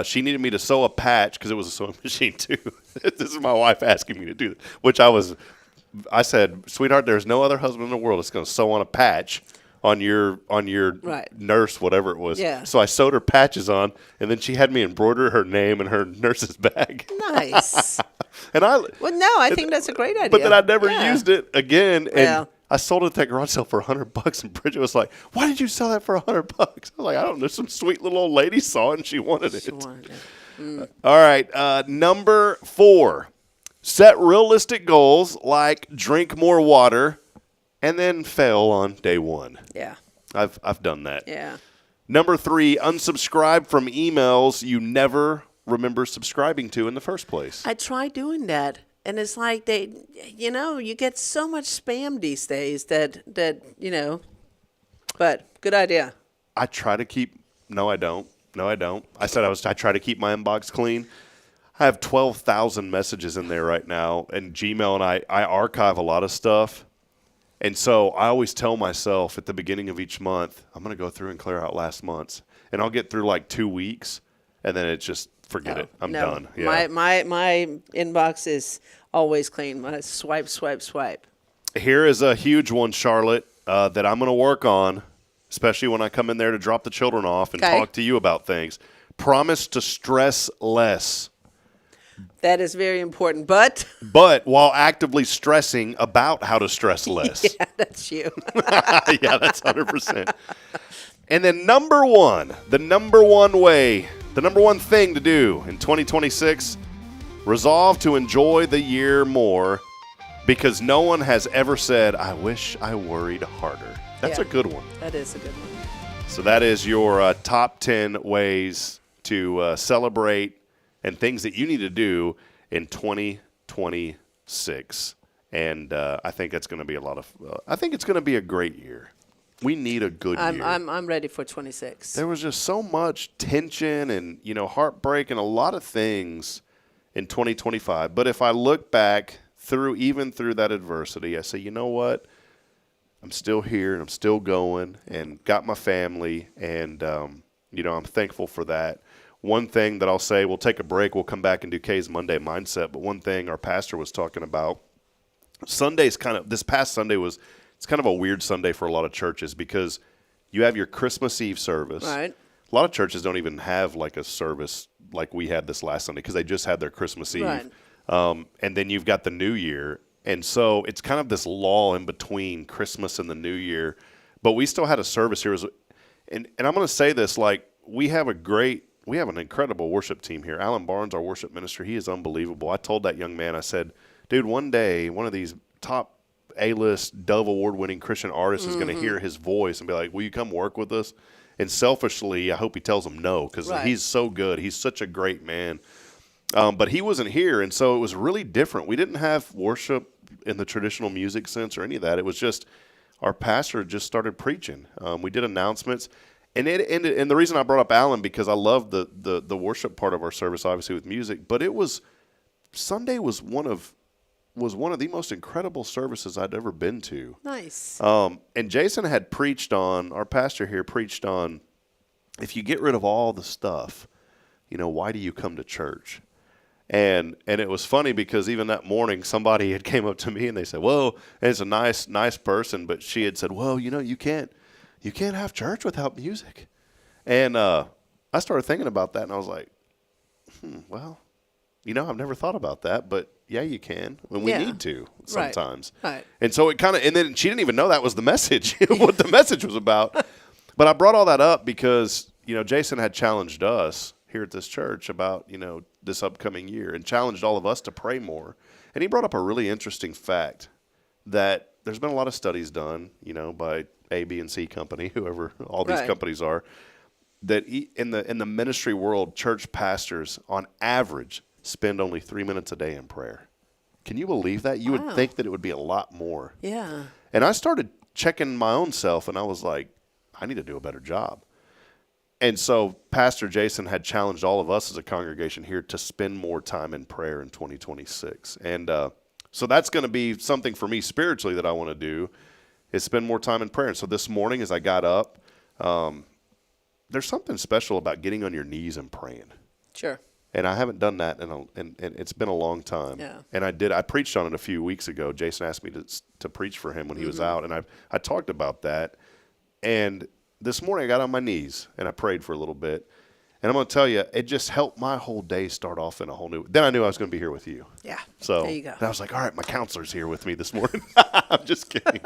A: She needed me to sew a patch because it was a sewing machine too. This is my wife asking me to do it, which I said, sweetheart, there's no other husband in the world that's going to sew on a patch on your
B: right.
A: nurse, whatever it was.
B: Yeah.
A: So I sewed her patches on, and then she had me embroider her name in her nurse's bag.
B: Nice.
A: I
B: think that's a great idea.
A: But then I never used it again, and
B: Well.
A: I sold it at that garage sale for $100, and Bridget was like, "Why did you sell that for $100?" I was like, "I don't know. Some sweet little old lady saw it and she wanted it." All right, number 4. Set realistic goals like drink more water, and then fail on day 1.
B: Yeah.
A: I've done that.
B: Yeah.
A: Number 3, unsubscribe from emails you never remember subscribing to in the first place.
B: I tried doing that, and it's like you get so much spam these days that but good idea.
A: I try to keep. No, I don't. I try to keep my inbox clean. I have 12,000 messages in there right now, and Gmail, and I archive a lot of stuff. And so I always tell myself at the beginning of each month, I'm going to go through and clear out last month's. And I'll get through like 2 weeks, and then it's just, forget it. I'm done. Yeah.
B: My inbox is always clean. My swipe.
A: Here is a huge one, Charlotte, that I'm going to work on, especially when I come in there to drop the children off and talk to you about things. Promise to stress less.
B: That is very important, but
A: while actively stressing about how to stress less.
B: Yeah, that's you.
A: Yeah, that's 100%. And then number 1, the number one thing to do in 2026, resolve to enjoy the year more, because no one has ever said, I wish I worried harder. That's a good one.
B: That is a good one.
A: So that is your top 10 ways to celebrate and things that you need to do in 2026. And I think it's going to be I think it's going to be a great year. We need a good year.
B: I'm ready for 26.
A: There was just so much tension and, heartbreak and a lot of things in 2025. But if I look back through that adversity, I say, you know what? I'm still here and I'm still going and got my family. And, I'm thankful for that. One thing that I'll say, we'll take a break. We'll come back and do Kay's Monday Mindset. But one thing our pastor was talking about, this past Sunday it's kind of a weird Sunday for a lot of churches because you have your Christmas Eve service.
B: Right.
A: A lot of churches don't even have like a service like we had this last Sunday because they just had their Christmas Eve.
B: Right.
A: And then you've got the New Year. And so it's kind of this lull in between Christmas and the New Year. But we still had a service here. And I'm going to say this, like, we have an incredible worship team here. Alan Barnes, our worship minister, he is unbelievable. I told that young man, I said, dude, one day, one of these top A-list Dove Award-winning Christian artist is going to hear his voice and be like, will you come work with us? And selfishly, I hope he tells him no, because he's so good. He's such a great man. But he wasn't here, and so it was really different. We didn't have worship in the traditional music sense or any of that. It was just our pastor just started preaching. We did announcements. And it ended, and the reason I brought up Alan, because I love the worship part of our service, obviously with music, but Sunday was one of the most incredible services I'd ever been to.
B: Nice.
A: And Jason had preached on, our pastor here preached on, if you get rid of all the stuff, why do you come to church? And it was funny because even that morning, somebody had came up to me and they said, "Whoa," and it's a nice person, but she had said, "Well, you can't have church without music." And I started thinking about that, and I was like, well, I've never thought about that, but yeah, you can when we need to sometimes.
B: Right.
A: And so it and then she didn't even know that was the message, what the message was about. But I brought all that up because, Jason had challenged us here at this church about, this upcoming year and challenged all of us to pray more. And he brought up a really interesting fact that there's been a lot of studies done, by A, B, and C company, whoever all these companies are, that in the ministry world, church pastors on average spend only 3 minutes a day in prayer. Can you believe that? You would think that it would be a lot more.
B: Yeah.
A: And I started checking my own self, and I was like, I need to do a better job. And so Pastor Jason had challenged all of us as a congregation here to spend more time in prayer in 2026. And so that's going to be something for me spiritually that I want to do, is spend more time in prayer. And so this morning as I got up, there's something special about getting on your knees and praying.
B: Sure.
A: And I haven't done that and it's been a long time.
B: Yeah.
A: And I preached on it a few weeks ago. Jason asked me to preach for him when he was out, and I talked about that. And this morning I got on my knees and I prayed for a little bit. And I'm going to tell you, it just helped my whole day start off in a whole new. Then I knew I was going to be here with you.
B: Yeah.
A: So
B: there you go.
A: And I was like, all right, my counselor's here with me this morning. I'm just kidding.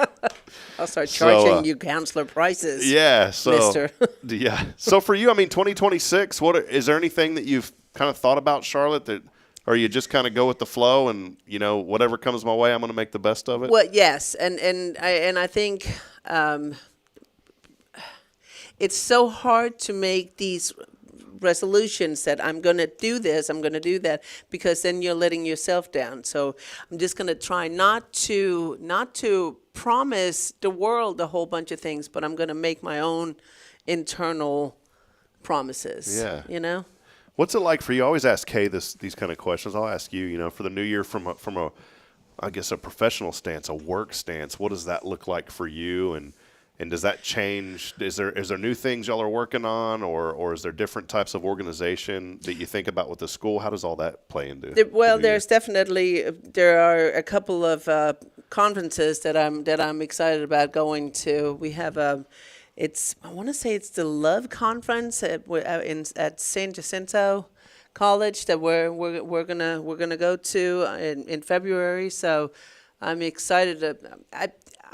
B: I'll start charging you counselor prices.
A: Yeah. So,
B: mister.
A: Yeah. So for you, 2026, is there anything that you've kind of thought about, Charlotte, or you just kind of go with the flow and, whatever comes my way, I'm going to make the best of it?
B: Well, yes. And I think it's so hard to make these resolutions that I'm going to do this, I'm going to do that, because then you're letting yourself down. So I'm just going to try not to promise the world a whole bunch of things, but I'm going to make my own internal promises.
A: Yeah. What's it like for you? I always ask Kay these kind of questions. I'll ask you, for the new year from a I guess a professional stance, a work stance, what does that look like for you? And does that change? Is there new things y'all are working on, or is there different types of organization that you think about with the school? How does all that play into?
B: There's definitely there are a couple of conferences that I'm excited about going to. We have I want to say it's the Love Conference at San Jacinto College that we're gonna go to in February. So I'm excited.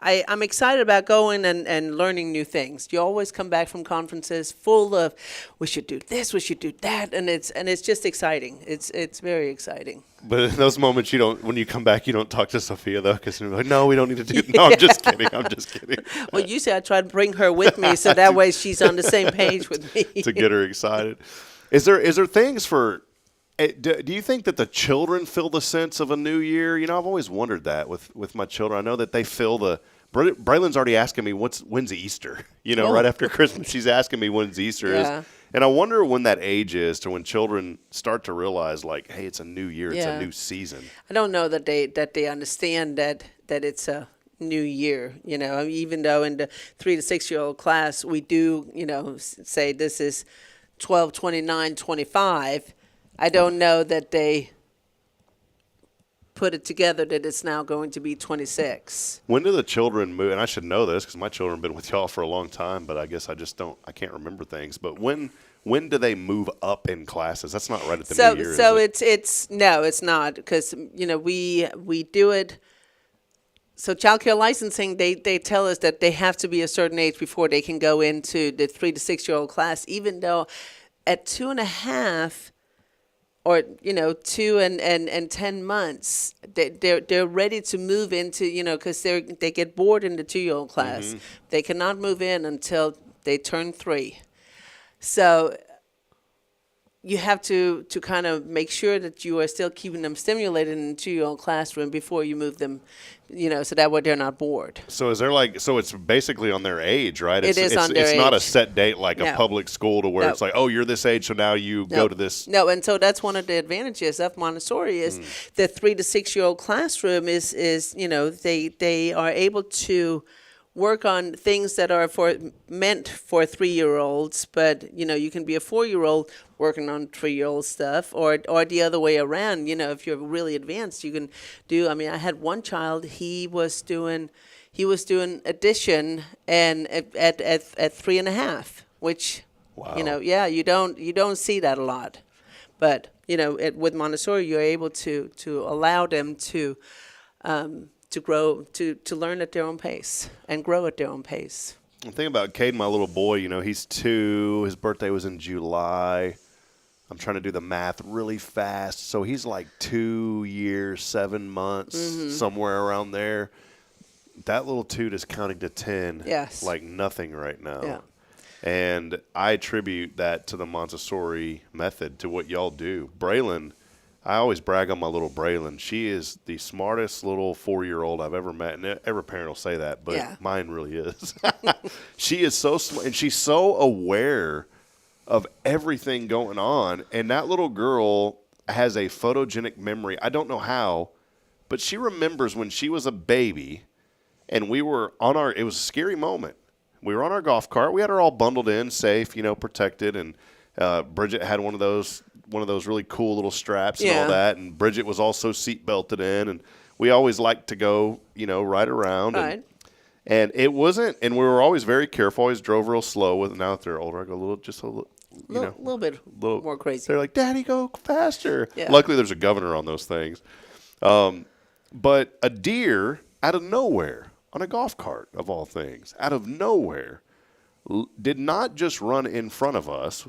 B: I'm excited about going and learning new things. You always come back from conferences full of, we should do this, we should do that, and it's just exciting. It's very exciting.
A: But in those moments, when you come back, you don't talk to Sophia though, because you're like, no, we don't need to do. No, I'm just kidding.
B: Well, usually I try to bring her with me, so that way she's on the same page with me
A: to get her excited. Is there things for? Do you think that the children feel the sense of a new year? I've always wondered that with my children. I know that they feel Braylon's already asking me when's Easter. Right after Christmas, she's asking me when's Easter is. And I wonder when that age is to when children start to realize, like, hey, it's a new year, it's a new season.
B: I don't know that they understand that it's a new year. Even though in the 3 to 6 year old class we do, say this is 12, 29, 25. I don't know that they put it together that it's now going to be 26.
A: When do the children move? And I should know this because my children have been with y'all for a long time, but I guess I can't remember things. But when do they move up in classes? That's not right at the new year.
B: So it's not, because we do it. So child care licensing, they tell us that they have to be a certain age before they can go into the 3 to 6 year old class, even though at 2.5. or 2 and 10 months, they're ready to move into, because they get bored in the 2-year-old class. They cannot move in until they turn 3. So you have to kind of make sure that you are still keeping them stimulated in the 2-year-old classroom before you move them, so that way they're not bored.
A: So is there it's basically on their age, right?
B: It is on their age.
A: It's not a set date like
B: No.
A: a public school to where
B: No.
A: it's like, oh, you're this age, so now you go to this.
B: No, and so that's one of the advantages of Montessori is the 3 to 6-year-old classroom is they are able to work on things that are meant for 3-year-olds, but you can be a 4-year-old working on 3-year-old stuff, or the other way around. If you're really advanced, you can do. I mean, I had one child. He was doing addition and at 3.5, which
A: Wow.
B: you don't see that a lot, but with Montessori, you're able to allow them to grow, to learn at their own pace and grow at their own pace.
A: The thing about Caden, my little boy, he's 2. His birthday was in July. I'm trying to do the math really fast. So he's like 2 years, 7 months, somewhere around there. That little toot is counting to 10 like nothing right now.
B: Yeah.
A: And I attribute that to the Montessori method, to what y'all do. Braylon, I always brag on my little Braylon. She is the smartest little 4-year-old I've ever met. And every parent will say that, but mine really is. She is so smart, and she's so aware of everything going on. And that little girl has a photogenic memory. I don't know how, but she remembers when she was a baby and we were on it was a scary moment. We were on our golf cart. We had her all bundled in, safe, protected. And Bridget had one of those really cool little straps and all that. And Bridget was also seat belted in. And we always liked to go, ride around.
B: Right.
A: And it wasn't, and we were always very careful, always drove real slow with. Now that they're older, I go a little bit
B: more crazy.
A: They're like, Daddy, go faster.
B: Yeah.
A: Luckily, there's a governor on those things. But a deer out of nowhere on a golf cart, of all things, out of nowhere, did not just run in front of us.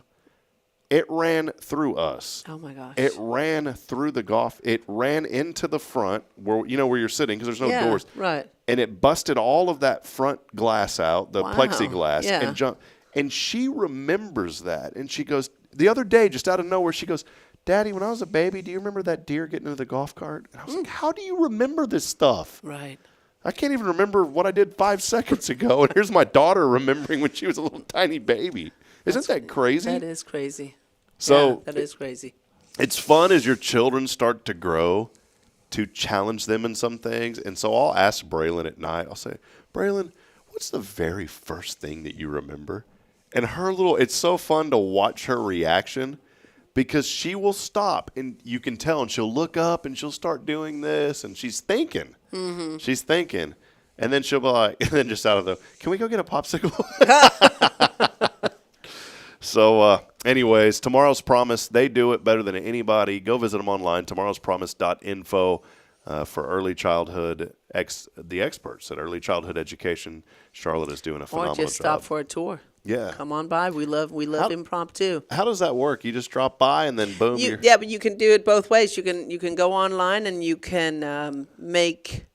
A: It ran through us.
B: Oh, my gosh.
A: It ran through it ran into the front where where you're sitting, because there's no doors.
B: Right.
A: And it busted all of that front glass out, the plexiglass,
B: Yeah.
A: and jumped. And she remembers that. And she goes, the other day, just out of nowhere, she goes, Daddy, when I was a baby, do you remember that deer getting into the golf cart? And I was like, how do you remember this stuff?
B: Right.
A: I can't even remember what I did 5 seconds ago. And here's my daughter remembering when she was a little tiny baby. Isn't that crazy?
B: That is crazy.
A: So
B: that is crazy.
A: It's fun as your children start to grow to challenge them in some things. And so I'll ask Braylon at night, I'll say, Braylon, what's the very first thing that you remember? And it's so fun to watch her reaction, because she will stop and you can tell, and she'll look up and she'll start doing this, and she's thinking. Mm-hmm. She's thinking. And then she'll be like, and then just out of can we go get a popsicle? So, anyways, Tomorrow's Promise, they do it better than anybody. Go visit them online, tomorrowspromise.info, for early childhood, the experts at early childhood education. Charlotte is doing a phenomenal job.
B: Or just stop for a tour.
A: Yeah.
B: Come on by. We love impromptu.
A: How does that work? You just drop by and then boom.
B: Yeah, but you can do it both ways. You can go online and you can make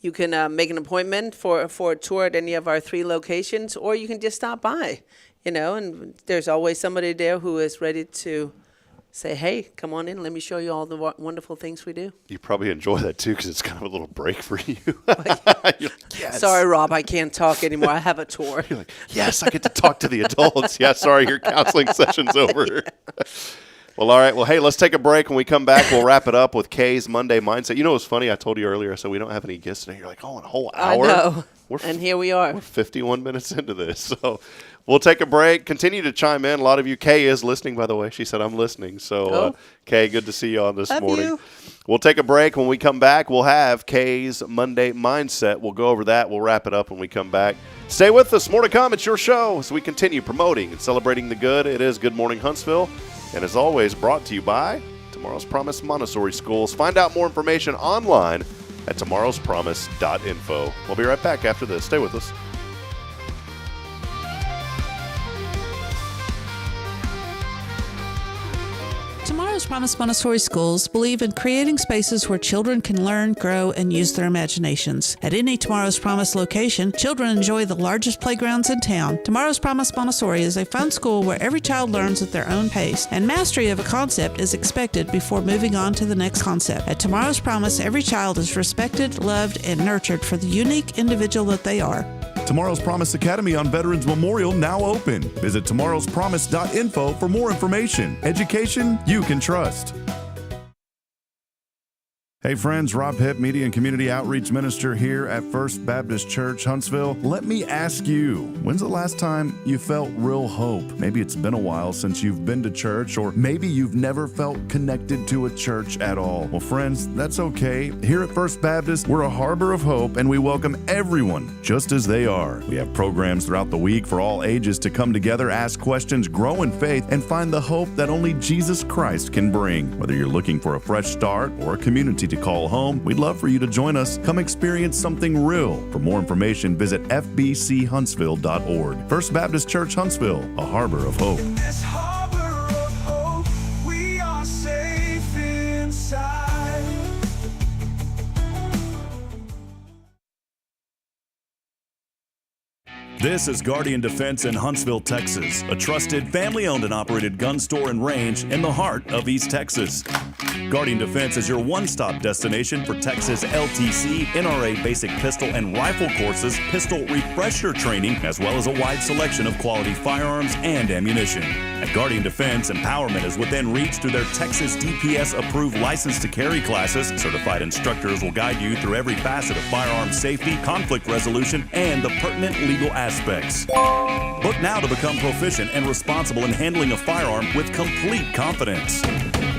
B: an appointment for a tour at any of our 3 locations, or you can just stop by. And there's always somebody there who is ready to say, hey, come on in. Let me show you all the wonderful things we do.
A: You probably enjoy that, too, because it's kind of a little break for you. Like, yes.
B: Sorry, Rob, I can't talk anymore. I have a tour.
A: You're like, yes, I get to talk to the adults. Yeah, sorry, your counseling session's over. Well, all right. Well, hey, let's take a break. When we come back, we'll wrap it up with Kay's Monday Mindset. You know what's funny? I told you earlier, I said we don't have any guests today. You're like, oh, in a whole hour?
B: I know. And here we are.
A: We're 51 minutes into this. So we'll take a break. Continue to chime in. A lot of you. Kay is listening, by the way. She said, I'm listening. So, Kay, good to see you on this morning.
B: You.
A: We'll take a break. When we come back, we'll have Kay's Monday Mindset. We'll go over that. We'll wrap it up when we come back. Stay with us. More to come. It's your show as we continue promoting and celebrating the good. It is Good Morning Huntsville. And as always, brought to you by Tomorrow's Promise Montessori Schools. Find out more information online at tomorrowspromise.info. We'll be right back after this. Stay with us.
F: Tomorrow's Tomorrow's Promise Montessori schools believe in creating spaces where children can learn, grow, and use their imaginations. At any Tomorrow's Promise location, children enjoy the largest playgrounds in town. Tomorrow's Promise Montessori is a fun school where every child learns at their own pace, and mastery of a concept is expected before moving on to the next concept. At Tomorrow's Promise, every child is respected, loved, and nurtured for the unique individual that they are.
D: Tomorrow's Promise Academy on Veterans Memorial now open. Visit tomorrowspromise.info for more information. Education you can trust. Hey friends, Rob Hipp, Media and Community Outreach Minister here at First Baptist Church, Huntsville. Let me ask you, when's the last time you felt real hope? Maybe it's been a while since you've been to church, or maybe you've never felt connected to a church at all. Well, friends, that's okay. Here at First Baptist, we're a harbor of hope, and we welcome everyone just as they are. We have programs throughout the week for all ages to come together, ask questions, grow in faith, and find the hope that only Jesus Christ can bring. Whether you're looking for a fresh start or a community to call home, we'd love for you to join us. Come experience something real. For more information, visit fbchuntsville.org. First Baptist Church Huntsville, a harbor of hope.
E: In this harbor of hope, we are safe inside.
D: This is Guardian Defense in Huntsville, Texas, a trusted, family-owned and operated gun store and range in the heart of East Texas. Guardian Defense is your one-stop destination for Texas LTC, NRA basic pistol and rifle courses, pistol refresher training, as well as a wide selection of quality firearms and ammunition. At Guardian Defense, empowerment is within reach through their Texas DPS-approved license to carry classes. Certified instructors will guide you through every facet of firearm safety, conflict resolution, and the pertinent legal aspects. Book now to become proficient and responsible in handling a firearm with complete confidence.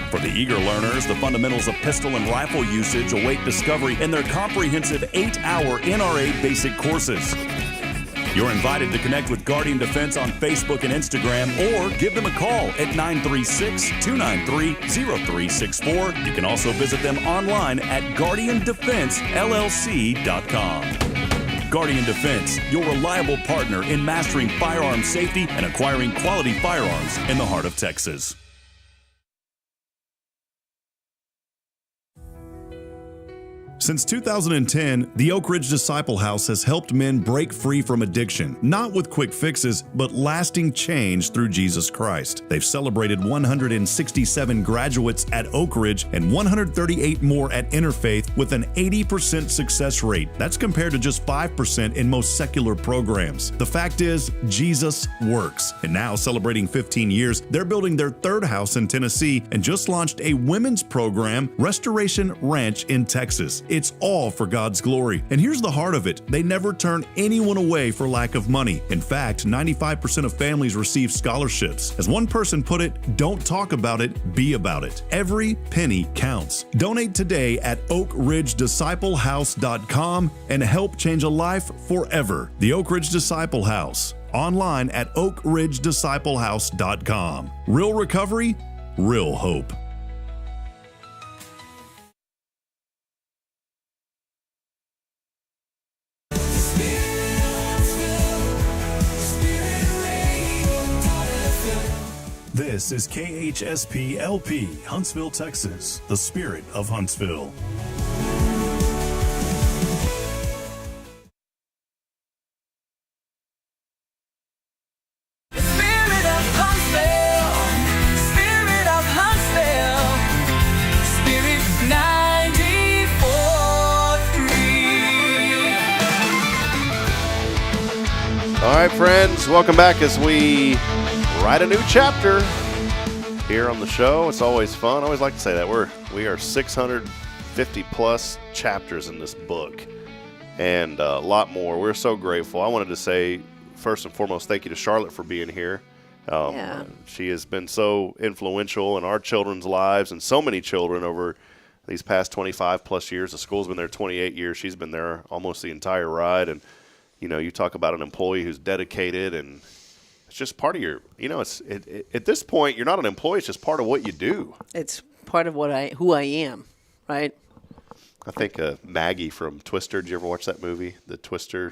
D: For the eager learners, the fundamentals of pistol and rifle usage await discovery in their comprehensive 8-hour NRA basic courses. You're invited to connect with Guardian Defense on Facebook and Instagram, or give them a call at 936-293-0364. You can also visit them online at guardiandefensellc.com. Guardian Defense, your reliable partner in mastering firearm safety and acquiring quality firearms in the heart of Texas. Since 2010, the Oak Ridge Disciple House has helped men break free from addiction, not with quick fixes, but lasting change through Jesus Christ. They've celebrated 167 graduates at Oak Ridge and 138 more at Interfaith with an 80% success rate. That's compared to just 5% in most secular programs. The fact is, Jesus works. And now, celebrating 15 years, they're building their third house in Tennessee and just launched a women's program, Restoration Ranch in Texas. It's all for God's glory. And here's the heart of it. They never turn anyone away for lack of money. In fact, 95% of families receive scholarships. As one person put it, don't talk about it, be about it. Every penny counts. Donate today at oakridgedisciplehouse.com and help change a life forever. The Oak Ridge Disciple House. Online at oakridgedisciplehouse.com. Real recovery, real hope. This is KHSP LP, Huntsville, Texas, the spirit of Huntsville.
E: Spirit of Huntsville, Spirit of Huntsville, Spirit 94.3.
A: All right, friends, welcome back as we write a new chapter here on the show. It's always fun. I always like to say that we are 650 plus chapters in this book, and a lot more. We're so grateful. I wanted to say first and foremost, thank you to Charlotte for being here. She has been so influential in our children's lives and so many children over these past 25 plus years. The school's been there 28 years. She's been there almost the entire ride. And you know, you talk about an employee who's dedicated, and it's just part of your, you know, at this point, you're not an employee. It's just part of what you do.
B: It's part of who I am, right?
A: I think Maggie from Twister. Did you ever watch that movie, the Twister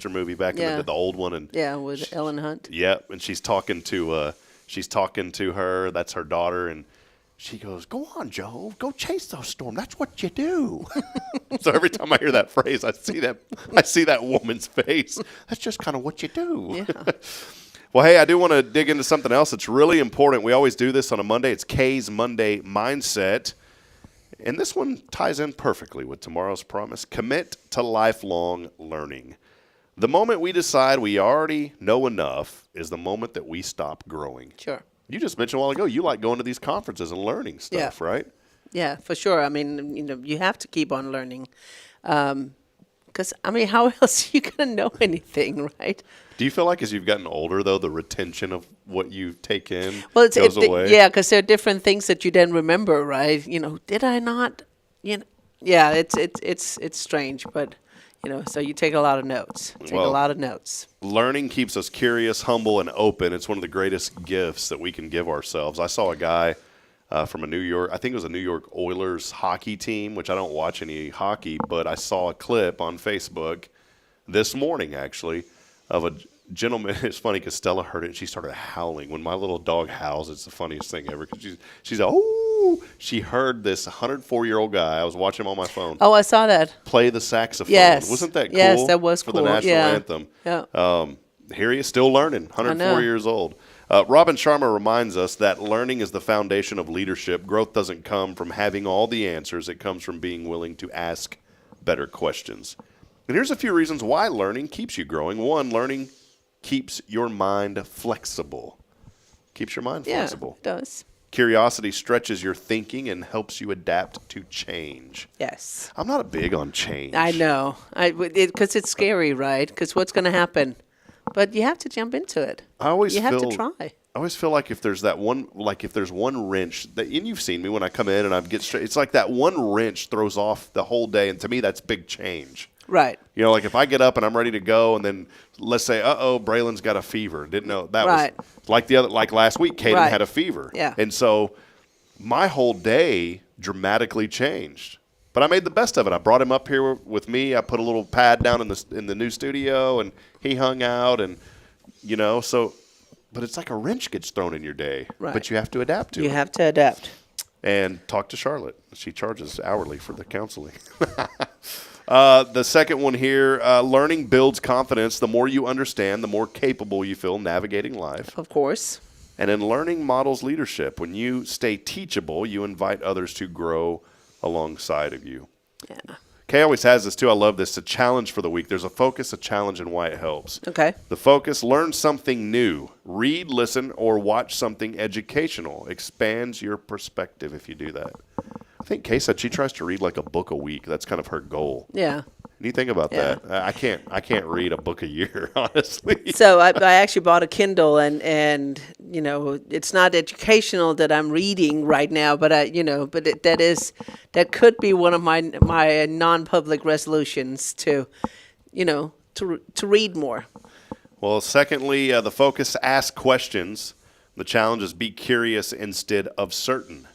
A: movie back in the old one? And
B: with Ellen Hunt.
A: Yeah, and she's talking to her. That's her daughter, and She goes, "Go on, Joe. Go chase those storms. That's what you do." So every time I hear that phrase, I see that woman's face. That's just kind of what you do.
B: Yeah.
A: Well, hey, I do want to dig into something else that's really important. We always do this on a Monday. It's Kay's Monday Mindset. And this one ties in perfectly with tomorrow's promise. Commit to lifelong learning. The moment we decide we already know enough is the moment that we stop growing.
B: Sure.
A: You just mentioned a while ago you like going to these conferences and learning stuff, right?
B: Yeah, for sure. I mean, you have to keep on learning. Because, how else are you going to know anything, right?
A: Do you feel like as you've gotten older, though, the retention of what you take in goes away?
B: Yeah, because there are different things that you then remember, right? Did I not? Yeah, it's strange, but, so you take a lot of notes.
A: Learning keeps us curious, humble, and open. It's one of the greatest gifts that we can give ourselves. I saw a guy from a New York Oilers hockey team, which I don't watch any hockey, but I saw a clip on Facebook this morning, actually, of a gentleman. It's funny because Stella heard it and she started howling. When my little dog howls, it's the funniest thing ever because she's oh, she heard this 104-year-old guy. I was watching him on my phone.
B: Oh, I saw that.
A: Play the saxophone.
B: Yes.
A: Wasn't that cool?
B: Yes, that was
A: for
B: cool.
A: the national anthem.
B: Yeah.
A: Here he is still learning, 104 years old. Robin Sharma reminds us that learning is the foundation of leadership. Growth doesn't come from having all the answers. It comes from being willing to ask better questions. And here's a few reasons why learning keeps you growing. One, learning keeps your mind flexible. Keeps your mind flexible.
B: Yeah, it does.
A: Curiosity stretches your thinking and helps you adapt to change.
B: Yes.
A: I'm not big on change.
B: I know. Because it's scary, right? Because what's going to happen? But you have to jump into it. You have to try.
A: I always feel like if there's one wrench and you've seen me when I come in and I get straight, it's like that one wrench throws off the whole day. And to me, that's big change.
B: Right.
A: Like if I get up and I'm ready to go and then let's say, Braylon's got a fever. Didn't know that was like last week, Kaden had a fever.
B: Yeah.
A: And so my whole day dramatically changed. But I made the best of it. I brought him up here with me. I put a little pad down in the new studio, and he hung out, and but it's like a wrench gets thrown in your day.
B: Right.
A: But you have to adapt to it.
B: You have to adapt.
A: And talk to Charlotte. She charges hourly for the counseling. The second one here, learning builds confidence. The more you understand, the more capable you feel navigating life.
B: Of course.
A: And in learning models leadership. When you stay teachable, you invite others to grow alongside of you.
B: Yeah.
A: Kay always has this too. I love this. It's a challenge for the week. There's a focus, a challenge, and why it helps.
B: Okay.
A: The focus, learn something new. Read, listen, or watch something educational. Expands your perspective if you do that. I think Kay said she tries to read like a book a week. That's kind of her goal.
B: Yeah.
A: What do you think about that? I can't read a book a year, honestly.
B: So I actually bought a Kindle, and it's not educational that I'm reading right now, but that could be one of my non-public resolutions to read more.
A: Well, secondly, the focus, ask questions. The challenge is be curious instead of certain,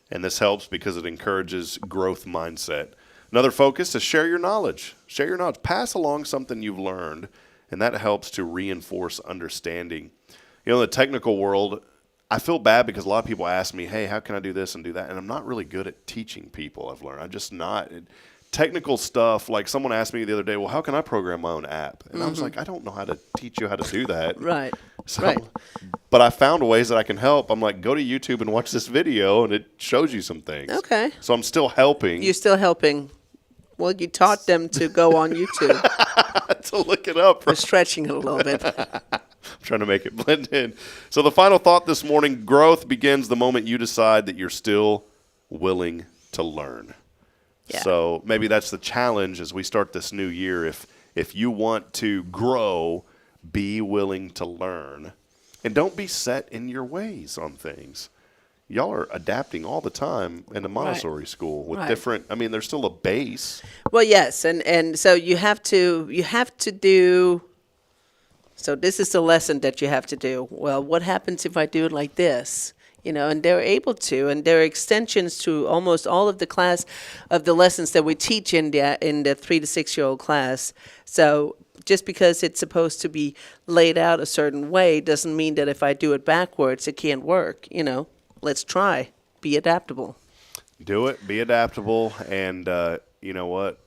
A: and this helps because it encourages growth mindset. Another focus is share your knowledge. Share your knowledge. Pass along something you've learned, and that helps to reinforce understanding. In the technical world, I feel bad because a lot of people ask me, hey, how can I do this and do that? And I'm not really good at teaching people, I've learned. I'm just not. Technical stuff, like someone asked me the other day, well, how can I program my own app? And I was like, I don't know how to teach you how to do that.
B: Right.
A: So, but I found ways that I can help. I'm like, go to YouTube and watch this video, and it shows you some things.
B: Okay.
A: So I'm still helping.
B: You're still helping. Well, you taught them to go on YouTube.
A: To look it up.
B: We're stretching it a little bit.
A: I'm trying to make it blend in. So the final thought this morning, growth begins the moment you decide that you're still willing to learn. Yeah. So maybe that's the challenge as we start this new year. If you want to grow, be willing to learn. And don't be set in your ways on things. Y'all are adapting all the time in the Montessori school with different, there's still a base.
B: Well, yes. And so you have to do, so this is the lesson that you have to do. Well, what happens if I do it like this? And they're able to, and there are extensions to almost all of the lessons that we teach in the 3 to 6 year old class. So just because it's supposed to be laid out a certain way doesn't mean that if I do it backwards, it can't work. Let's try. be adaptable.
A: Do it. Be adaptable, and you know what?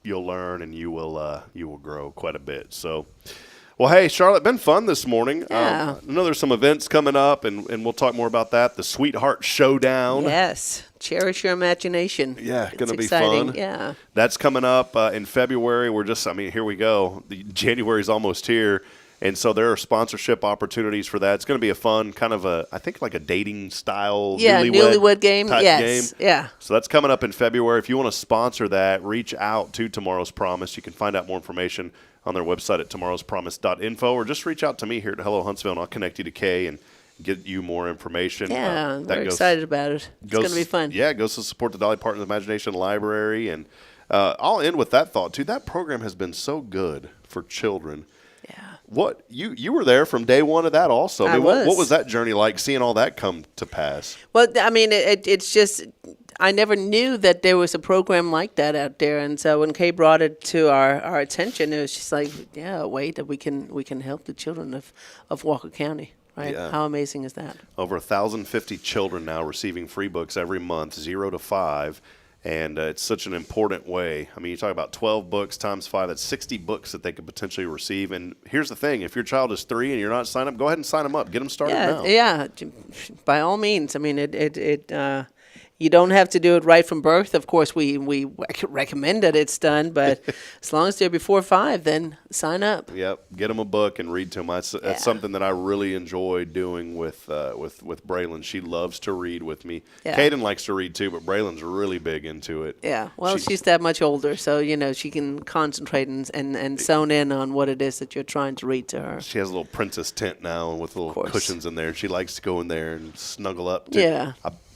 A: You'll learn, and you will grow quite a bit. So, well, hey, Charlotte, been fun this morning.
B: Yeah.
A: I know there's some events coming up, and we'll talk more about that. The Sweetheart Showdown.
B: Yes. Cherish your imagination.
A: Yeah, going to be
B: exciting.
A: fun.
B: Yeah.
A: That's coming up in February. Here we go. January's almost here. And so there are sponsorship opportunities for that. It's going to be a fun kind of I think like a dating style
B: newlywed game.
A: Type
B: yes.
A: game.
B: Yeah.
A: So that's coming up in February. If you want to sponsor that, reach out to Tomorrow's Promise. You can find out more information on their website at tomorrowspromise.info, or just reach out to me here at Hello Huntsville, and I'll connect you to Kay and get you more information.
B: Yeah, we're excited about it. It's going to be fun.
A: Yeah, it goes to support the Dolly Parton Imagination Library. And I'll end with that thought, too. That program has been so good for children.
B: Yeah.
A: What you were there from day one of that also.
B: I was.
A: What was that journey like, seeing all that come to pass?
B: Well, I mean, it's just I never knew that there was a program like that out there, and so when Kay brought it to our attention, it was just like, yeah, a way that we can help the children of Walker County. Right?
A: Yeah.
B: How amazing is that?
A: Over 1,050 children now receiving free books every month, 0 to 5. And it's such an important way. I mean, you talk about 12 books times 5. That's 60 books that they could potentially receive. And here's the thing. If your child is 3 and you're not signed up, go ahead and sign them up. Get them started now.
B: Yeah, by all means. I mean, you don't have to do it right from birth. Of course, we recommend that it's done. But as long as they're before 5, then sign up.
A: Yep. Get them a book and read to them. That's something that I really enjoy doing with Braylon. She loves to read with me.
B: Yeah.
A: Kaden likes to read too, but Braylon's really big into it.
B: Yeah. Well, she's that much older, so she can concentrate and zone in on what it is that you're trying to read to her.
A: She has a little princess tent now with little cushions in there. She likes to go in there and snuggle up.
B: Yeah.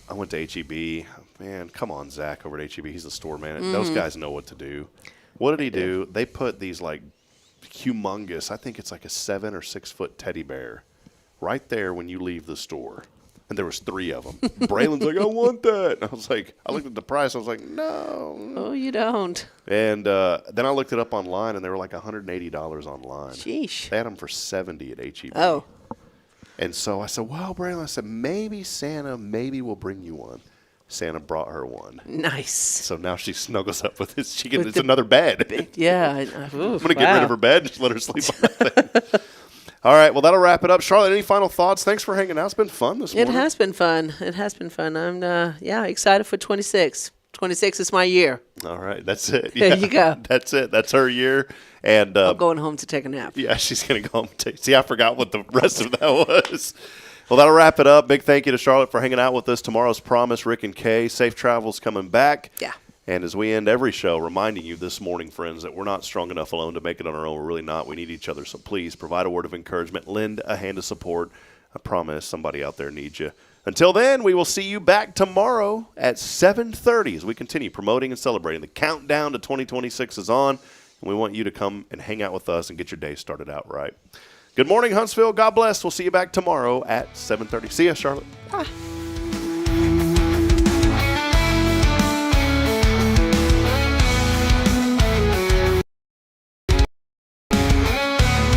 A: I went to H-E-B. Man, come on, Zach, over at H-E-B. He's the store man. Those guys know what to do. What did he do? They put these, like, humongous, I think it's like a 7 or 6 foot teddy bear right there when you leave the store. And there was 3 of them. Braylon's like, I want that. And I looked at the price. I was like, no.
B: Oh, you don't.
A: And then I looked it up online, and they were like $180 online.
B: Sheesh.
A: They had them for $70 at H-E-B.
B: Oh.
A: And so I said, well, Braylon, I said, maybe Santa will bring you one. Santa brought her one.
B: Nice.
A: So now she snuggles up with this. It's another bed.
B: Yeah.
A: I'm going to get rid of her bed and just let her sleep on that thing. All right. Well, that'll wrap it up. Charlotte, any final thoughts? Thanks for hanging out. It's been fun this morning.
B: It has been fun. I'm excited for 26. 26 is my year.
A: All right. That's it.
B: There you go.
A: That's it. That's her year. And
B: I'm going home to take a nap.
A: Yeah, she's going to go home and take. See, I forgot what the rest of that was. Well, that'll wrap it up. Big thank you to Charlotte for hanging out with us. Tomorrow's Promise, Rick and Kay. Safe travels coming back.
B: Yeah.
A: And as we end every show, reminding you this morning, friends, that we're not strong enough alone to make it on our own. We're really not. We need each other. So please provide a word of encouragement. Lend a hand of support. I promise somebody out there needs you. Until then, we will see you back tomorrow at 7:30 as we continue promoting and celebrating. The countdown to 2026 is on, and we want you to come and hang out with us and get your day started out right. Good morning, Huntsville. God bless. We'll see you back tomorrow at 7:30. See ya, Charlotte.
B: Bye.